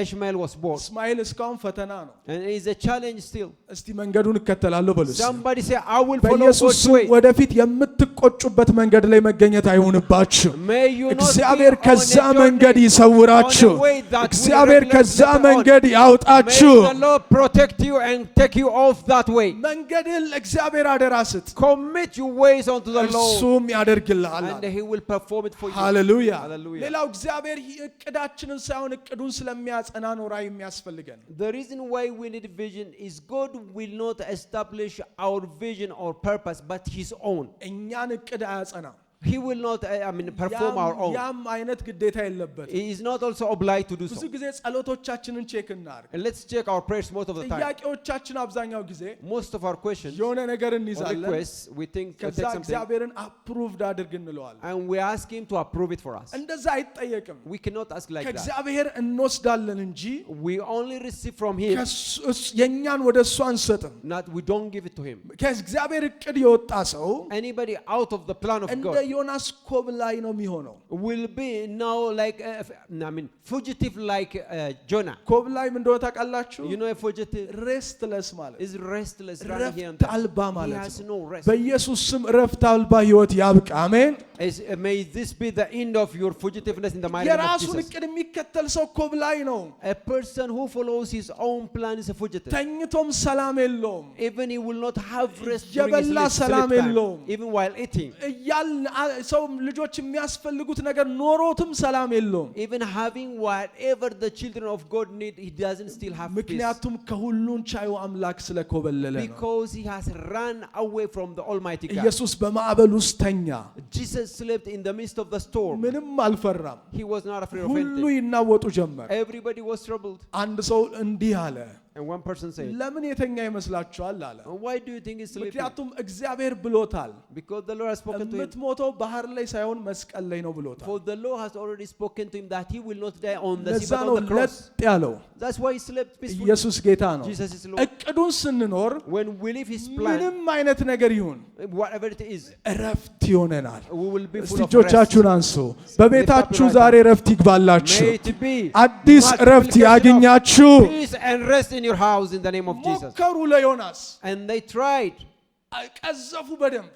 Ishmael was born. እስማኤል እስካሁን ፈተና ነው። And it's a challenge still. እስቲ መንገዱን እከተላለሁ በሉስ። Somebody say, I will follow በኢየሱስ God's way. ወደፊት የምትቆጩበት መንገድ ላይ መገኘት አይሁንባችሁ። May you not እግዚአብሔር be ከዛ on a journey, መንገድ ይሰውራችሁ። on a way that will እግዚአብሔር regulate ከዛ later on. መንገድ May ያውጣችሁ። the Lord protect you and take you off that way. መንገድን ለእግዚአብሔር አደራ ስጥ፣ Commit your ways unto the Lord, እርሱም ያደርግልሃል። and He will perform it for you. ሃሌሉያ። Hallelujah. ሌላው እግዚአብሔር እቅዳችንን ሳይሆን እቅዱን ስለሚያጸና ነው ራዕይ የሚያስፈልገን። The reason why we need vision is God will not establish our vision or purpose, but His own. እኛን እቅድ አያጸናም። He will not, perform our own. ያም አይነት ግዴታ የለበትም። He is not also obliged to do ብዙ so. ጊዜ ጸሎቶቻችንን ቼክ እናድርግ። And let's check our prayers most of the time. ጥያቄዎቻችን አብዛኛው ጊዜ Most of our questions የሆነ ነገር or እንይዛለን፣ requests, we think ከዛ take something, እግዚአብሔርን አፕሩቭድ አድርግ እንለዋለን። and we ask Him to approve it for us. እንደዛ አይጠየቅም። We cannot ask like that. ከእግዚአብሔር እንወስዳለን እንጂ We only receive from Him, የእኛን ወደ እሱ አንሰጥም። not we don't give it to Him. ከእግዚአብሔር እቅድ የወጣ ሰው Anybody out of the plan of እንደ God ዮናስ ኮብ ላይ ነው የሚሆነው። will be now like fugitive like Jonah. ኮብ ላይ ምን እንደሆነ ታውቃላችሁ? You know, a fugitive ሬስትለስ ማለት is restless, running here and ረፍት there. አልባ He ማለት has ነው። no rest. በኢየሱስ ስም ረፍት አልባ ህይወት ያብቃ። አሜን። May this be the end of your fugitiveness in the mighty name of የራሱን Jesus. እቅድ የሚከተል ሰው ኮብ ላይ ነው። A person who follows his own plan is a fugitive. ተኝቶም ሰላም የለውም። Even he will not have rest during his የበላ ሰላም sleep time, የለውም። even while eating. ሰው ልጆች የሚያስፈልጉት ነገር ኖሮትም ሰላም የለውም። Even having whatever the children of God need, he doesn't still have peace. ምክንያቱም ከሁሉን ቻዩ አምላክ ስለኮበለለ ነው። Because he has run away from the Almighty God. ኢየሱስ በማዕበል ውስጥ ተኛ፣ Jesus slept in the midst of the storm. ምንም አልፈራም። He was not afraid of ሁሉ anything. ይናወጡ ጀመር። Everybody was troubled. አንድ ሰው እንዲህ አለ፣ And one person said, ለምን የተኛ ይመስላችኋል አለ። why do you think he's sleeping? ምክንያቱም እግዚአብሔር ብሎታል፣ Because the Lord has spoken to him. የምትሞተው ባህር ላይ ሳይሆን መስቀል ላይ ነው ብሎታል። For the Lord has already spoken to him that he will not die on the sea ለዛ but ነው on the cross. ለጥ ያለው። That's why he slept peacefully. ኢየሱስ ጌታ ነው። Jesus is Lord. እቅዱን ስንኖር When we live his plan, ምንም አይነት ነገር ይሁን whatever it is, እረፍት ይሆነናል። we will be እስቲ full of rest. እጆቻችሁን አንሱ። በቤታችሁ ዛሬ እረፍት ይግባላችሁ። May it be አዲስ እረፍት ያገኛችሁ። peace and rest in your house in the name of Jesus. ሞከሩ ለዮናስ፣ And they tried. ቀዘፉ በደንብ።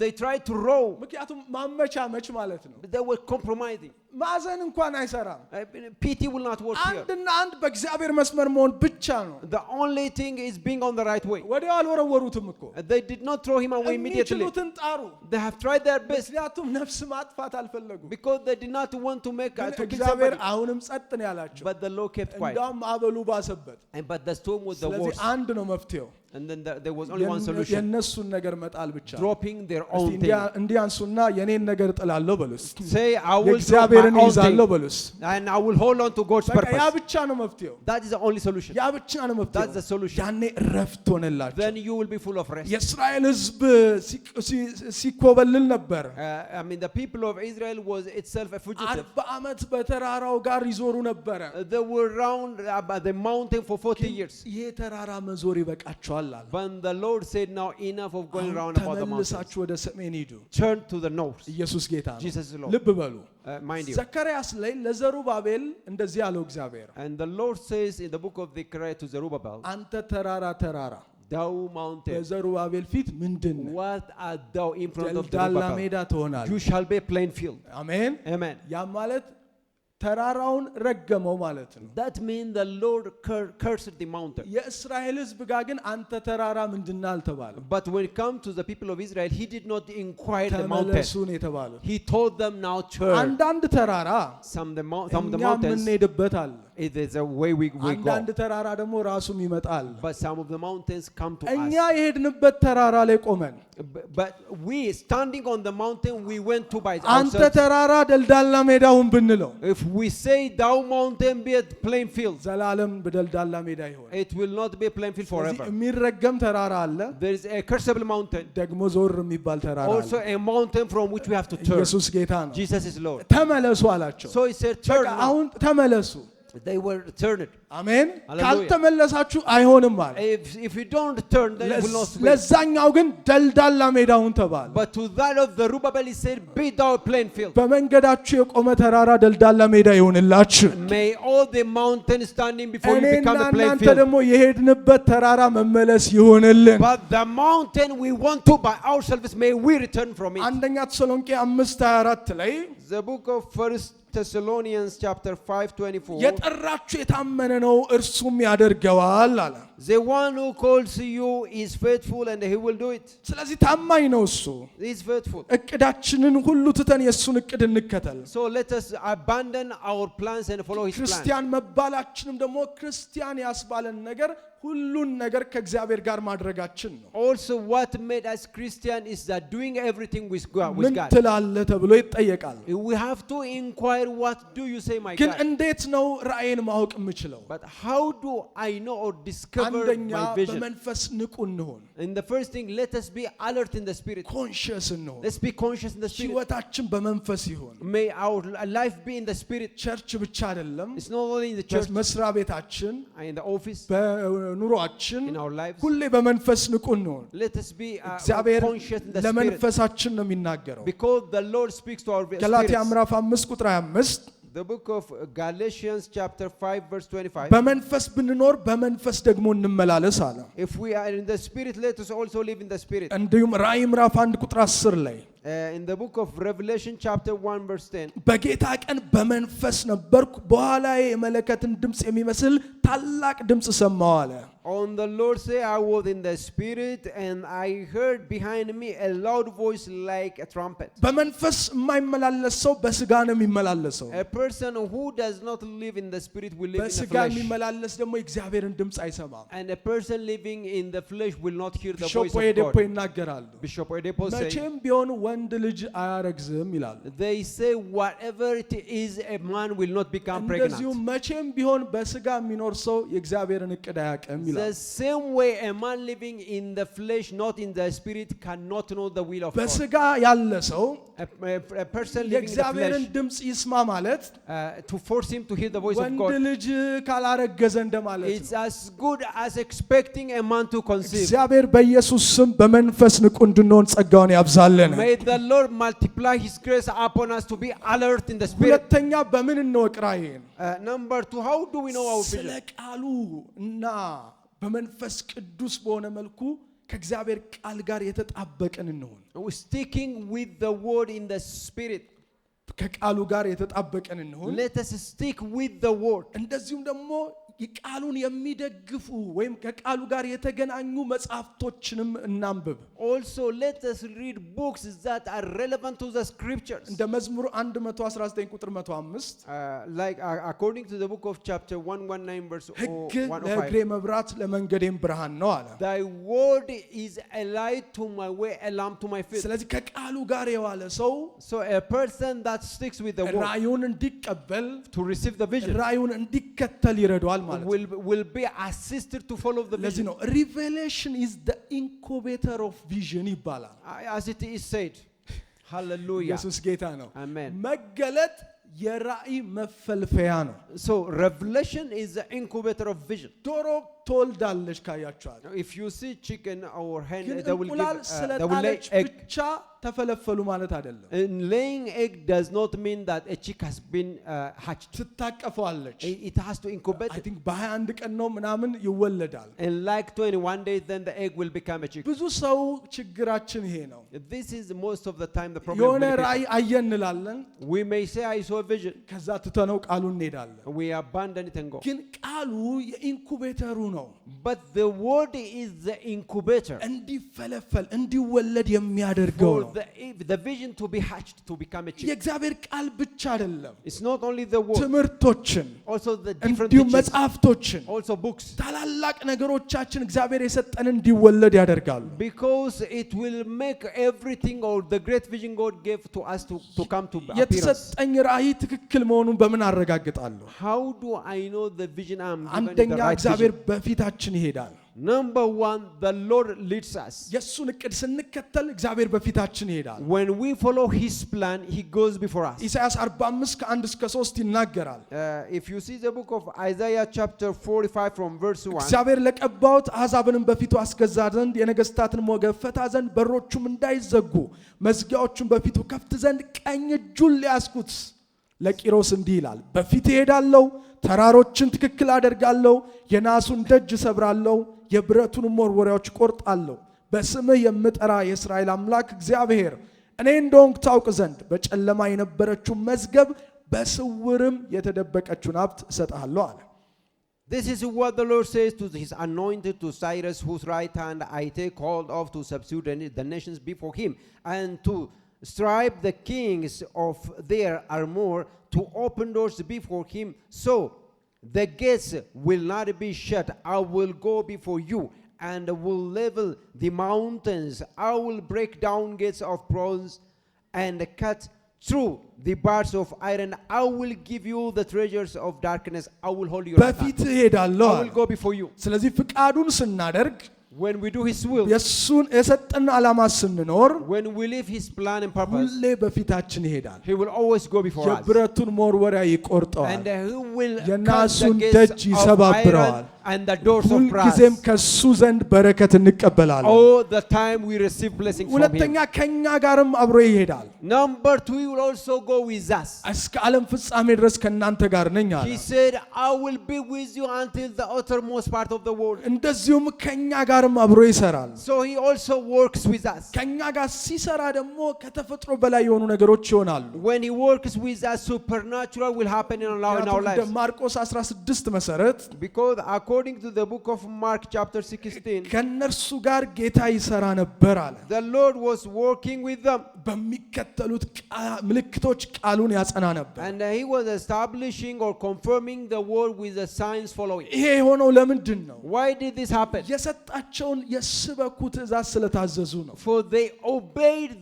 They tried to row. ምክንያቱም ማመቻመች ማለት ነው። They were compromising. ማዘን እንኳን አይሰራም። Pity will not work here. አንድና አንድ በእግዚአብሔር መስመር መሆን ብቻ ነው። The only thing is being on the right way. ወዲያው አልወረወሩትም እኮ። They did not throw him away immediately. የሚችሉትን ጣሩ። They have tried their best ምክንያቱም ነፍስ ማጥፋት አልፈለጉም። because they did not want to make to kill እግዚአብሔር somebody. አሁንም ጸጥ ነው ያላቸው። But the Lord kept quiet. እንዳውም ማዕበሉ ባሰበት። But the storm was the ስለዚህ worst. አንድ ነው መፍትሄው፣ And then there was only one solution. የነሱን ነገር መጣል ብቻ። Dropping their እስቲ own thing. እንዲያንሱና የኔን ነገር ጥላለሁ በሉስ። Say, I will drop የእግዚአብሔርን my own ይዛለሁ thing. በሉስ። And I will hold on to God's በቃ ያ purpose. ብቻ ነው መፍትሄው። That is the only solution. ያ ብቻ ነው መፍትሄው። That's the solution. ያኔ እረፍት ሆነላቸው። Then you will be full of rest. የእስራኤል ሕዝብ ሲኮበልል ነበር። The people of Israel was itself a fugitive. 40 ዓመት በተራራው ጋር ይዞሩ ነበረ። They were round the mountain for 40 years. ይሄ ተራራ መዞር ይበቃቸዋል አለ። But the Lord said, now enough of going round about the mountains. ተመልሳችሁ ወደ ሰሜን ሂዱ። Turn to the north. ኢየሱስ ጌታ ነው። Jesus is Lord. ልብ በሉ። Mind you. ዘካርያስ ላይ ለዘሩባቤል እንደዚህ አለው እግዚአብሔር፣ And the Lord says in the book of Zechariah to Zerubbabel, አንተ ተራራ thou mountain, በዘሩባቤል ፊት ምንድን ነህ? what art thou in front of ደልዳላ Zerubbabel? ሜዳ ትሆናለህ። You shall be a plain field. አሜን። Amen. ያ ማለት ተራራውን ረገመው ማለት ነው። That means the Lord cursed the mountain. የእስራኤል ሕዝብ ጋር ግን አንተ ተራራ ምንድን ነህ አልተባለም። But when it comes to the people of Israel, he did not inquire the mountain. ተመለሱ ነው የተባለው። He told them, now turn. አንዳንድ ተራራ Some of the እኛ mountains, የምንሄድበት አለ። It is a way we go. አንዳንድ ተራራ ደግሞ ራሱም ይመጣል። But some of the mountains come to እኛ us. የሄድንበት ተራራ ላይ ቆመን But we standing on the mountain we went to by አንተ ourselves. ተራራ ደልዳላ ሜዳውን ብንለው If we say thou mountain be a plain field, ዘላለም በደልዳላ ሜዳ ይሆን። it will not be a plain field forever. የሚረገም ተራራ አለ፣ There is a cursable mountain. ደግሞ ዞር የሚባል ተራራ አለ። Also a mountain from which we have to turn. ኢየሱስ ጌታ ነው። Jesus is Lord. ተመለሱ አላቸው። So he said, turn በቃ now. አሁን ተመለሱ። They were turned. አሜን። Hallelujah. ካልተመለሳችሁ አይሆንም አለ። If you don't turn, then it will not be. ለዛኛው ግን ደልዳላ ሜዳውን ተባለ። But to that of the Zerubbabel he said, be thou a plain field. በመንገዳችሁ የቆመ ተራራ ደልዳላ ሜዳ ይሁንላችሁ። May all the mountains standing before you become a plain እናንተ field. ደግሞ የሄድንበት ተራራ መመለስ ይሁንልን። But the mountain we want to by ourselves, may we return from it. አንደኛ ተሰሎንቄ 5:24 ላይ The book of 1 Thessalonians chapter 5:24. የጠራችሁ የታመነ ነው እርሱም ያደርገዋል አለ። The one who calls you is faithful and he will do it. ስለዚህ ታማኝ ነው እሱ። He is faithful. እቅዳችንን ሁሉ ትተን የእሱን እቅድ እንከተል። So let us abandon our plans and follow his plan. ክርስቲያን መባላችንም ደግሞ ክርስቲያን ያስባለን ነገር ሁሉን ነገር ከእግዚአብሔር ጋር ማድረጋችን ነው። Also what made us Christian is that doing everything with God. ምን ትላለህ ተብሎ ይጠየቃል። We have to inquire, what do you say, my ግን God? እንዴት ነው ራእይን ማወቅ የምችለው? But how do I know or discover አንደኛ my vision? በመንፈስ ንቁ እንሁን። And the first thing, let us be alert in the spirit. ኮንሺየስ እንሁን። Let's be conscious in the spirit. ህይወታችን በመንፈስ ይሁን። May our life be in the spirit. ቸርች ብቻ አይደለም፣ It's not only in the church, መስሪያ ቤታችን፣ in the office, በኑሯችን in our lives. ሁሌ በመንፈስ ንቁ እንሁን። Let us be እግዚአብሔር conscious in the spirit. ለመንፈሳችን ነው የሚናገረው። Because the Lord speaks to our ገላትያ spirits. ምዕራፍ 5:25 The book of Galatians chapter 5 verse 25. በመንፈስ ብንኖር በመንፈስ ደግሞ እንመላለስ አለ። If we are in the spirit, let us also live in the spirit. እንዲሁም ራእይ ምዕራፍ 1:10 ላይ In the book of Revelation chapter 1 verse 10. በጌታ ቀን በመንፈስ ነበርኩ፣ በኋላዬ የመለከትን ድምፅ የሚመስል ታላቅ ድምፅ ሰማሁ አለ። On the Lord's day I was in the spirit and I heard behind me a loud voice like a trumpet. በመንፈስ የማይመላለስ ሰው በስጋ ነው የሚመላለሰው። A person who does not live in the spirit will live in the በስጋ flesh. የሚመላለስ ደግሞ የእግዚአብሔርን ድምፅ አይሰማም። And a person living in the flesh will not hear the ቢሾፕ voice of ኦየዴፖ God. ይናገራሉ። Bishop Oyedepo say, መቼም ቢሆን ወንድ ልጅ አያረግዝም ይላሉ። they say whatever it is, a man will not become pregnant. እንደዚሁም መቼም ቢሆን በስጋ የሚኖር ሰው የእግዚአብሔርን እቅድ አያውቅም ይላሉ። The same way a man living in the flesh, not in the spirit, cannot know the will of God. በስጋ ያለ ሰው A person living in the የእግዚአብሔርን flesh, ድምፅ ይስማ ማለት to force him to hear the voice of ወንድ God, ልጅ ካላረገዘ እንደማለት it's ነው። as good as expecting a man to conceive. እግዚአብሔር በኢየሱስ ስም በመንፈስ ንቁ እንድንሆን ጸጋውን ያብዛልን። May the Lord multiply his grace upon us to be alert in the spirit. ሁለተኛ በምን እንወቅ ራእይን? Number 2, how do we know our ስለ vision? ቃሉ እና በመንፈስ ቅዱስ በሆነ መልኩ ከእግዚአብሔር ቃል ጋር የተጣበቅን እንሁን። Sticking with the word in the spirit. ከቃሉ ጋር የተጣበቅን እንሁን። Let us stick with the word. እንደዚሁም ደግሞ ቃሉን የሚደግፉ ወይም ከቃሉ ጋር የተገናኙ መጽሐፍቶችንም እናንብብ። Also let us read books that are relevant to the scriptures. እንደ መዝሙር 119 ቁጥር 105 Like according to the book of chapter 119 verse ሕግ 105. ለእግሬ መብራት ለመንገዴም ብርሃን ነው አለ። Thy word is a light to my way, a lamp to my feet. ስለዚህ ከቃሉ ጋር የዋለ ሰው So a person that sticks with the word ራእዩን እንዲቀበል to receive the vision ራእዩን እንዲከተል ይረዳዋል ማለት ነው። will be assisted to follow the ለዚህ vision. ነው revelation is the incubator of vision ይባላል። As it is said. Hallelujah. ኢየሱስ ጌታ ነው። Amen. መገለጥ የራእይ መፈልፈያ ነው። So revelation is the incubator of vision. ዶሮ ትወልዳለች ካያችኋት። If you see chicken or hen, ግን they will እንቁላል give, they will lay ስለጣለች egg. ብቻ ተፈለፈሉ ማለት አይደለም። And laying egg does not mean that a chick has been hatched. ትታቀፈዋለች። It has to incubate. I think በ21 ቀን ነው ምናምን ይወለዳል። And like 21 days, then the egg will become a chick. ብዙ ሰው ችግራችን ይሄ ነው። This is most of the time the problem. የሆነ with people. ራእይ አየን እንላለን፣ We may say I saw a vision. ከዛ ትተነው ቃሉን እንሄዳለን። We abandon it and go. ግን ቃሉ የኢንኩቤተሩ ነው። But the word is the incubator እንዲፈለፈል እንዲወለድ የሚያደርገው for ነው። the vision to be hatched to become a chief. የእግዚአብሔር ቃል ብቻ አይደለም፣ It's not only the word, ትምህርቶችን also the different እንዲሁም teachings, መጽሐፍቶችን also books, ታላላቅ ነገሮቻችን እግዚአብሔር የሰጠን እንዲወለድ ያደርጋሉ። because it will make everything or the great vision God gave to us to come to appearance. የተሰጠኝ ራእይ ትክክል መሆኑን በምን አረጋግጣለሁ? How do I know the vision I'm given is አንደኛ the right እግዚአብሔር vision? በፊታችን ይሄዳል። Number one, the Lord leads us. የእሱን እቅድ ስንከተል እግዚአብሔር በፊታችን ይሄዳል። When we follow His plan, He goes before us. ኢሳይያስ 45 ከ1 እስከ 3 ይናገራል። If you see the book of Isaiah chapter 45 from verse 1, እግዚአብሔር ለቀባውት አሕዛብንም በፊቱ አስገዛ ዘንድ የነገሥታትን ሞገድ ፈታ ዘንድ በሮቹም እንዳይዘጉ መዝጊያዎቹን በፊቱ ከፍት ዘንድ ቀኝ እጁን ሊያስኩት ለቂሮስ እንዲህ ይላል፣ በፊት እሄዳለሁ፣ ተራሮችን ትክክል አደርጋለሁ፣ የናሱን ደጅ እሰብራለሁ፣ የብረቱን መወርወሪያዎች ቆርጣለሁ። በስምህ የምጠራ የእስራኤል አምላክ እግዚአብሔር እኔ እንደሆንኩ ታውቅ ዘንድ በጨለማ የነበረችው መዝገብ በስውርም የተደበቀችውን ሀብት እሰጥሃለሁ አለ። this is what the Lord says to His anointed, to Cyrus, whose right hand I take hold of to subdue the nations before him, and to strip the kings of their armor, to open doors before him, so the gates will not be shut. I will go before you and will level the mountains. I will break down gates of bronze and cut through the bars of iron. I will give you the treasures of darkness. I will hold your hand. በፊት እሄዳለሁ I will go before you. ስለዚህ ፍቃዱን ስናደርግ When we do His will, የሱን የሰጠን ዓላማ ስንኖር when we live His plan and purpose, ሁሌ በፊታችን ይሄዳል። He will always go before us. የብረቱን መወርወሪያ ይቆርጠዋል፣ And He will cut the የናሱን gates ደጅ of ይሰባብረዋል። iron and the doors of brass. ሁልጊዜም ከሱ ዘንድ በረከት እንቀበላለን። All the time we receive blessings from ሁለተኛ Him. ከኛ ጋርም አብሮ ይሄዳል። Number two, He will also go with us. እስከ ዓለም ፍጻሜ ድረስ ከእናንተ ጋር ነኝ አለ። He said, I will be with you until the uttermost part of the world. እንደዚሁም ከኛ ጋርም አብሮ ይሰራል። So He also works with us. ከኛ ጋር ሲሰራ ደግሞ ከተፈጥሮ በላይ የሆኑ ነገሮች ይሆናሉ። When He works with us, supernatural will happen in our lives. ማርቆስ 16 መሰረት Because according to the book of Mark chapter 16, ከነርሱ ጋር ጌታ ይሰራ ነበር አለ። the Lord was working with them. በሚከተሉት ምልክቶች ቃሉን ያጸና ነበር። And He was establishing or confirming the word with the signs following. ይሄ የሆነው ለምንድን ነው? Why did this happen? የሰጣቸውን የስበኩ ትእዛዝ ስለታዘዙ ነው። For they obeyed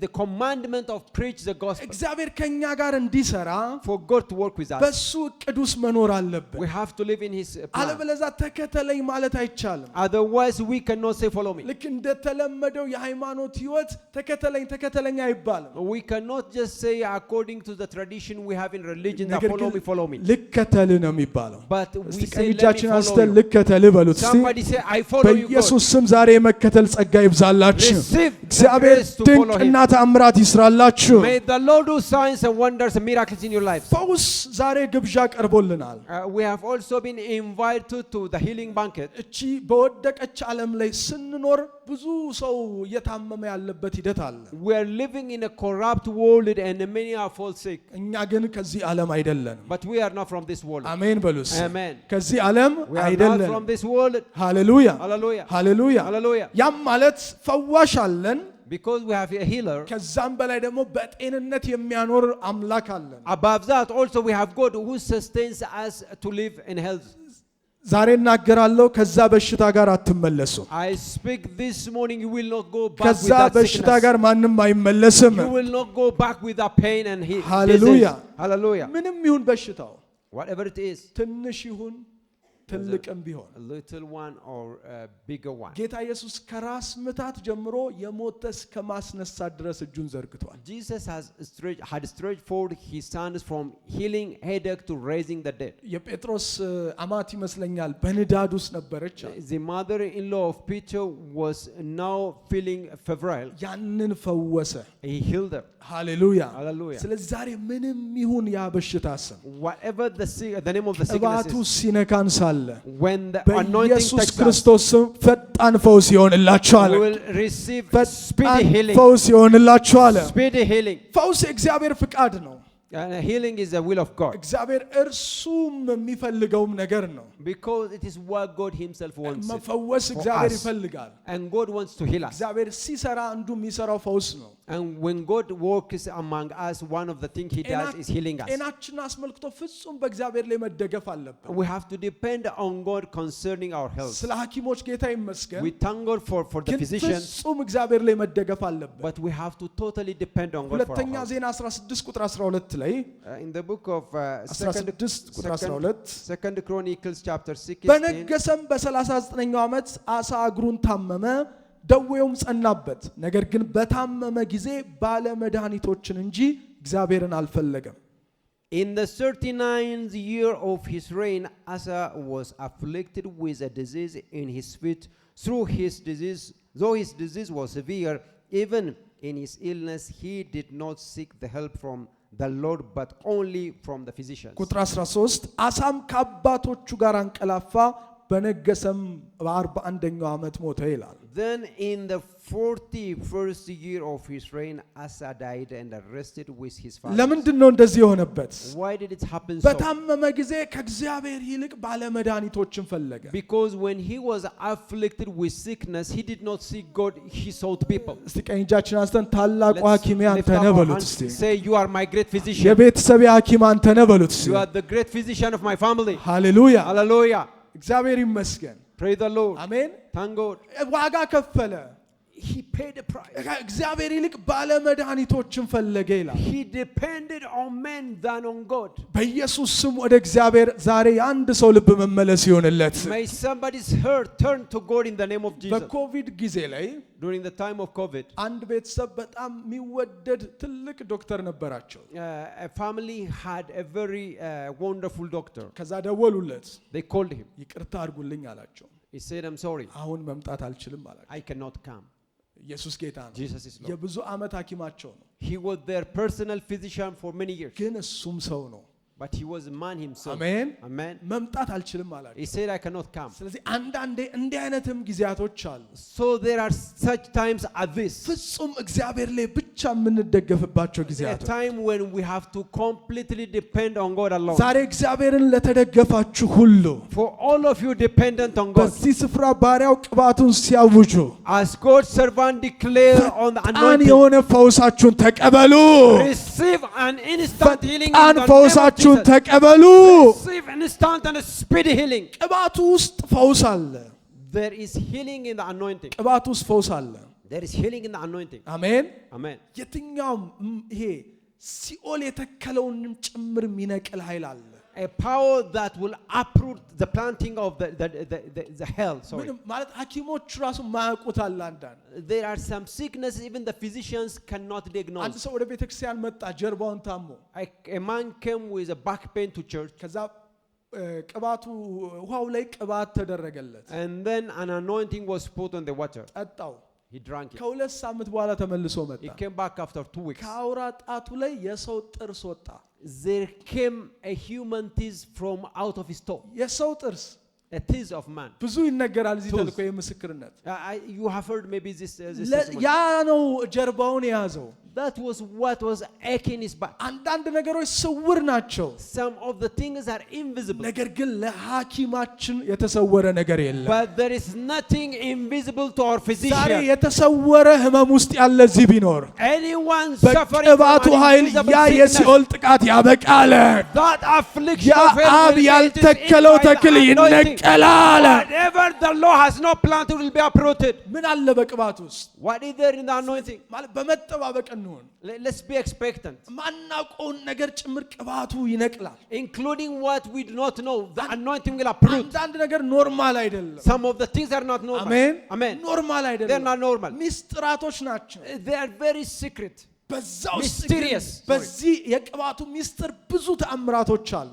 the commandment of preach the gospel. እግዚአብሔር ከኛ ጋር እንዲሰራ For God to work with us, በሱ እቅድ ውስጥ መኖር አለብን። we have to live in His plan. አለበለዚያ ተከተለኝ ማለት አይቻልም። Otherwise, we cannot say follow me. ልክ እንደተለመደው የሃይማኖት ህይወት ተከተለኝ አይባልም። We cannot just say according to the tradition we have in religion that ነገር follow ግን me. ልከተል ነው የሚባለው። But እስቲ we say ቀኝ let me እጃችን follow አንስተን you. ልከተል በሉት። እስቲ Somebody say I follow you, God. በኢየሱስ ስም ዛሬ የመከተል ጸጋ ይብዛላችሁ። Receive the እግዚአብሔር grace to follow Him. ድንቅና ተአምራት ይስራላችሁ። May the Lord do signs and wonders and miracles in your life. ፈውስ ዛሬ ግብዣ ቀርቦልናል። We have also been invited to the healing banquet. እቺ በወደቀች ዓለም ላይ ስንኖር ብዙ ሰው እየታመመ ያለበት ሂደት አለ። We are living in a corrupt world and many are fall sick. እኛ ግን ከዚህ ዓለም አይደለንም። But we are not from this world. አሜን በሉስ። Amen. ከዚህ ዓለም We are not አይደለንም። from this world. ሃሌሉያ Hallelujah. ሃሌሉያ። Hallelujah. ያም ማለት ፈዋሽ አለን። Because we have a healer. ከዛም በላይ ደግሞ በጤንነት የሚያኖር አምላክ አለን። Above that also we have God who sustains us to live in health. ዛሬ እናገራለሁ ከዛ በሽታ ጋር አትመለሱ። I speak this morning, you will not go back with ከዛ that በሽታ sickness. ጋር ማንም አይመለስም። You will not go back with that pain and Hallelujah. disease. Hallelujah. ምንም ይሁን በሽታው Whatever it is, ትንሽ ይሁን ትልቅም ቢሆን a little one or a bigger one. ጌታ ኢየሱስ ከራስ ምታት ጀምሮ የሞተ እስከ ማስነሳት ድረስ እጁን ዘርግቷል። Jesus had stretched forth His hands from healing headache to raising the dead. የጴጥሮስ አማት ይመስለኛል በንዳድ ውስጥ ነበረች። The mother-in-law of Peter was now feeling febrile. ያንን ፈወሰ። He healed her. ሃሌሉያ። Hallelujah. ስለዚህ ዛሬ ምንም ይሁን ያ በሽታ ስም Whatever the name of the sickness ቅባቱ is, ሲነካን ሳለ when the anointing በኢየሱስ takes us, ክርስቶስ ስም ፈጣን ፈውስ ይሆንላችኋል። we will receive ፈጣን speedy healing. ፈውስ ይሆንላችኋል። Speedy healing. ፈውስ የእግዚአብሔር ፍቃድ ነው። And healing is the will of God. እግዚአብሔር እርሱም የሚፈልገውም ነገር ነው። Because it is what God himself wants. መፈወስ እግዚአብሔር ይፈልጋል። And God wants to heal us. እግዚአብሔር ሲሰራ አንዱ የሚሰራው ፈውስ ነው። And when God works among us, one of the things he does is healing us. ጤናችንን አስመልክቶ ፍጹም በእግዚአብሔር ላይ መደገፍ አለብን። We have to depend on God concerning our health. ስለ ሐኪሞች ጌታ ይመስገን። We thank God for the physicians. ፍጹም እግዚአብሔር ላይ መደገፍ አለብን። But we have to totally depend on God for our ሁለተኛ health. ዜና 16 ቁጥር 12 ላይ In the book of 16 ቁጥር 12 Second Chronicles chapter 16 በነገሰም በ39ኛው ዓመት አሳ እግሩን ታመመ፣ ደዌውም ጸናበት። ነገር ግን በታመመ ጊዜ ባለ መድኃኒቶችን እንጂ እግዚአብሔርን አልፈለገም። In the 39th year of his reign, Asa was afflicted with a disease in his feet. Though his disease was severe, even in his illness, he did not seek the help from the Lord, but only from the physicians. ቁጥር 13 አሳም ከአባቶቹ ጋር አንቀላፋ፣ በነገሰም በ41ኛው ዓመት ሞተ ይላል። Then in the 41st year of his reign, Asa died and rested with his father. ለምንድን ነው እንደዚህ የሆነበት? Why did it happen so? በታመመ ጊዜ ከእግዚአብሔር ይልቅ ባለመድኃኒቶችን ፈለገ። Because when he was afflicted with sickness, he did not seek God, he sought people. እስቲ ቀኝ እጃችን አንስተን ታላቁ ሐኪሜ አንተ ነህ በሉት እስቲ። Say, you are my great physician. የቤተሰቤ ሐኪም አንተ ነህ በሉት እስቲ። You are the great physician of my family. ሃሌሉያ Hallelujah. እግዚአብሔር ይመስገን። Praise the Lord. አሜን። Thank God. ዋጋ ከፈለ። He paid the price. እግዚአብሔር ይልቅ ባለመድኃኒቶችን ፈለገ ይላል። He depended on men than on God. በኢየሱስ ስም ወደ እግዚአብሔር ዛሬ አንድ ሰው ልብ መመለስ ይሆንለት። May somebody's heart turn to God in the name of Jesus. በኮቪድ ጊዜ ላይ During the time of COVID, አንድ ቤተሰብ በጣም የሚወደድ ትልቅ ዶክተር ነበራቸው። a family had a very wonderful doctor. ከዛ ደወሉለት። They called him. ይቅርታ አድርጉልኝ አላቸው። He said, I'm sorry. አሁን መምጣት አልችልም አላቸው። I cannot come. ኢየሱስ ጌታ ነው። Jesus is Lord. የብዙ ዓመት ሐኪማቸው ነው። He was their personal physician for many years. ግን እሱም ሰው ነው። But he was a man himself. አሜን። Amen. መምጣት አልችልም አላቸው። He said, I cannot come. ስለዚህ አንዳንዴ እንዲህ አይነትም ጊዜያቶች አሉ። So there are such times as this. ፍጹም እግዚአብሔር ላይ ብቻ የምንደገፍባቸው A ጊዜያቶች። time when we have to completely depend on God alone. ዛሬ እግዚአብሔርን ለተደገፋችሁ ሁሉ For all of you dependent on God, በዚህ ስፍራ ባሪያው ቅባቱን ሲያውጁ as God's servant declare on the ፈጣን anointing, የሆነ ፈውሳችሁን ተቀበሉ። receive an instant healing in the ፈጣን name of ፈውሳችሁን Jesus. ተቀበሉ። Receive an instant and a speedy healing. ቅባቱ ውስጥ ፈውስ አለ። There is healing in the anointing. ቅባቱ ውስጥ ፈውስ አለ። There is healing in the anointing. አሜን። Amen. የትኛውም ይሄ ሲኦል የተከለውንም ጭምር የሚነቅል ኃይል አለ። A power that will uproot the planting of the hell. Sorry. ምንም ማለት ሐኪሞቹ ራሱ ማያውቁት አለ። አንዳንድ There are some sicknesses even the physicians cannot አንድ diagnose. ሰው ወደ ቤተክርስቲያን መጣ፣ ጀርባውን ታሞ። A man came with a back pain to church, ከዛ ቅባቱ ውሃው ላይ ቅባት ተደረገለት። and then an anointing was put on the water. ጠጣው። He drank it. ከሁለት ሳምንት በኋላ ተመልሶ መጣ። He came back after 2 weeks. ከአውራ ጣቱ ላይ የሰው ጥርስ ወጣ። There came a human teeth from out of his toe. የሰው ጥርስ A teeth of man. ብዙ ይነገራል እዚህ ተልኮ የምስክርነት You have heard maybe this testimony. ያ ነው ጀርባውን የያዘው። That was what was aching his back. አንዳንድ ነገሮች ስውር ናቸው። Some of the things are invisible. ነገር ግን ለሐኪማችን የተሰወረ ነገር የለም። But there is nothing invisible to our ዛሬ physician. የተሰወረ ህመም ውስጥ ያለ እዚህ ቢኖር Anyone suffering from በቅባቱ an ኃይል invisible ያ sickness, የሲኦል ጥቃት ያበቃል። that affliction ያ of hell አብ will be ያልተከለው eaten by ተክል the anointing. ይነቀላል። Whatever the Lord has not planted will be uprooted. ምን አለ በቅባት ውስጥ What is there in the anointing? ማለት በመጠባበቅ እንሆን። Let's be expectant. ማናውቀውን ነገር ጭምር ቅባቱ ይነቅላል። Including what we do not know, the anointing will uproot. አንዳንድ ነገር ኖርማል አይደለም። Some of the things are not normal. አሜን። Amen. ኖርማል They're አይደለም። not normal. ሚስጥራቶች ናቸው። They are very secret. በዛ ውስጥ ግን Mysterious. በዚህ የቅባቱ ሚስጥር ብዙ ተአምራቶች አሉ።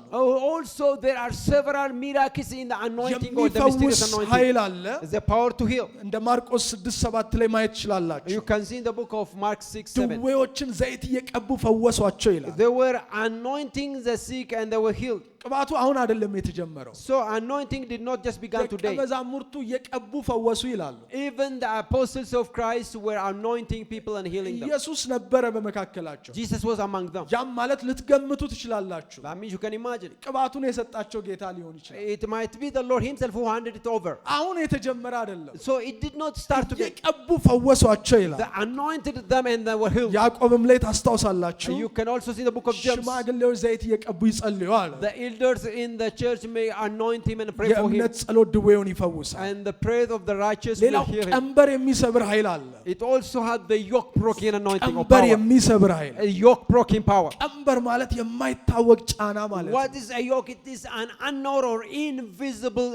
Also, there are several miracles in the anointing or the mysterious የሚፈውስ anointing. ኃይል አለ። The power to heal. እንደ ማርቆስ 6:7 ላይ ማየት ትችላላችሁ። You can see in the book of Mark 6:7. ድዌዎችን ዘይት እየቀቡ ፈወሷቸው ይላል። They were anointing the sick and they were healed. ቅባቱ አሁን አይደለም የተጀመረው So anointing did not just begin today. መዛሙርቱ የቀቡ ፈወሱ ይላሉ Even the apostles of Christ were anointing people and healing them. ኢየሱስ ነበረ በመካከላቸው Jesus was among them. ያም ማለት ልትገምቱ ትችላላችሁ That means you can imagine. ቅባቱን የሰጣቸው ጌታ ሊሆን ይችላል It might be the Lord himself who handed it over. አሁን የተጀመረ አይደለም So it did not start today. የቀቡ ፈወሷቸው ይላል They anointed them and they were healed. ያዕቆብም ላይ ታስታውሳላችሁ You can also see the book of James. ሽማግሌዎች ዘይት እየቀቡ ይጸልዩ አለ The elders in the church may anoint him and pray for him. የእምነት ጸሎት ድዌውን ይፈውሳል And the prayer of the righteous will ሌላው heal him. ቀንበር የሚሰብር ኃይል አለ It also had the yoke breaking anointing of ቀንበር power. የሚሰብር ኃይል A yoke breaking power. ቀንበር ማለት የማይታወቅ ጫና ማለት What is a yoke? It is an unknown or invisible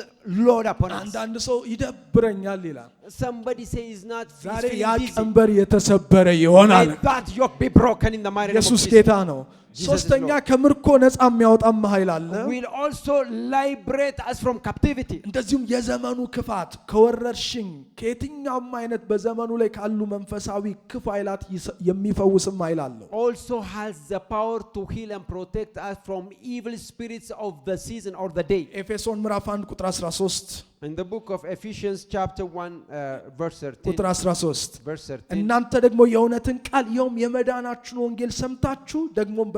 load upon us. አንዳንድ ሰው ይደብረኛል ይላል Somebody say is not ዛሬ feeling ያ dizzy. ቀንበር የተሰበረ ይሆናል May that yoke be broken in the mighty name of ኢየሱስ Jesus. ጌታ ነው ሶስተኛ ከምርኮ ነፃ የሚያወጣም ኃይል አለ Will also liberate us from captivity. እንደዚሁም የዘመኑ ክፋት ከወረርሽኝ ከየትኛውም አይነት በዘመኑ ላይ ካሉ መንፈሳዊ ክፉ ኃይላት የሚፈውስም ኃይል አለው Also has the power to heal and protect us from evil spirits of the season or the day. ኤፌሶን ምዕራፍ 1 ቁጥር 13 In the book of Ephesians chapter 1 verse 13. ቁጥር 13 Verse 13. እናንተ ደግሞ የእውነትን ቃል ይኸውም የመዳናችሁን ወንጌል ሰምታችሁ ደግሞም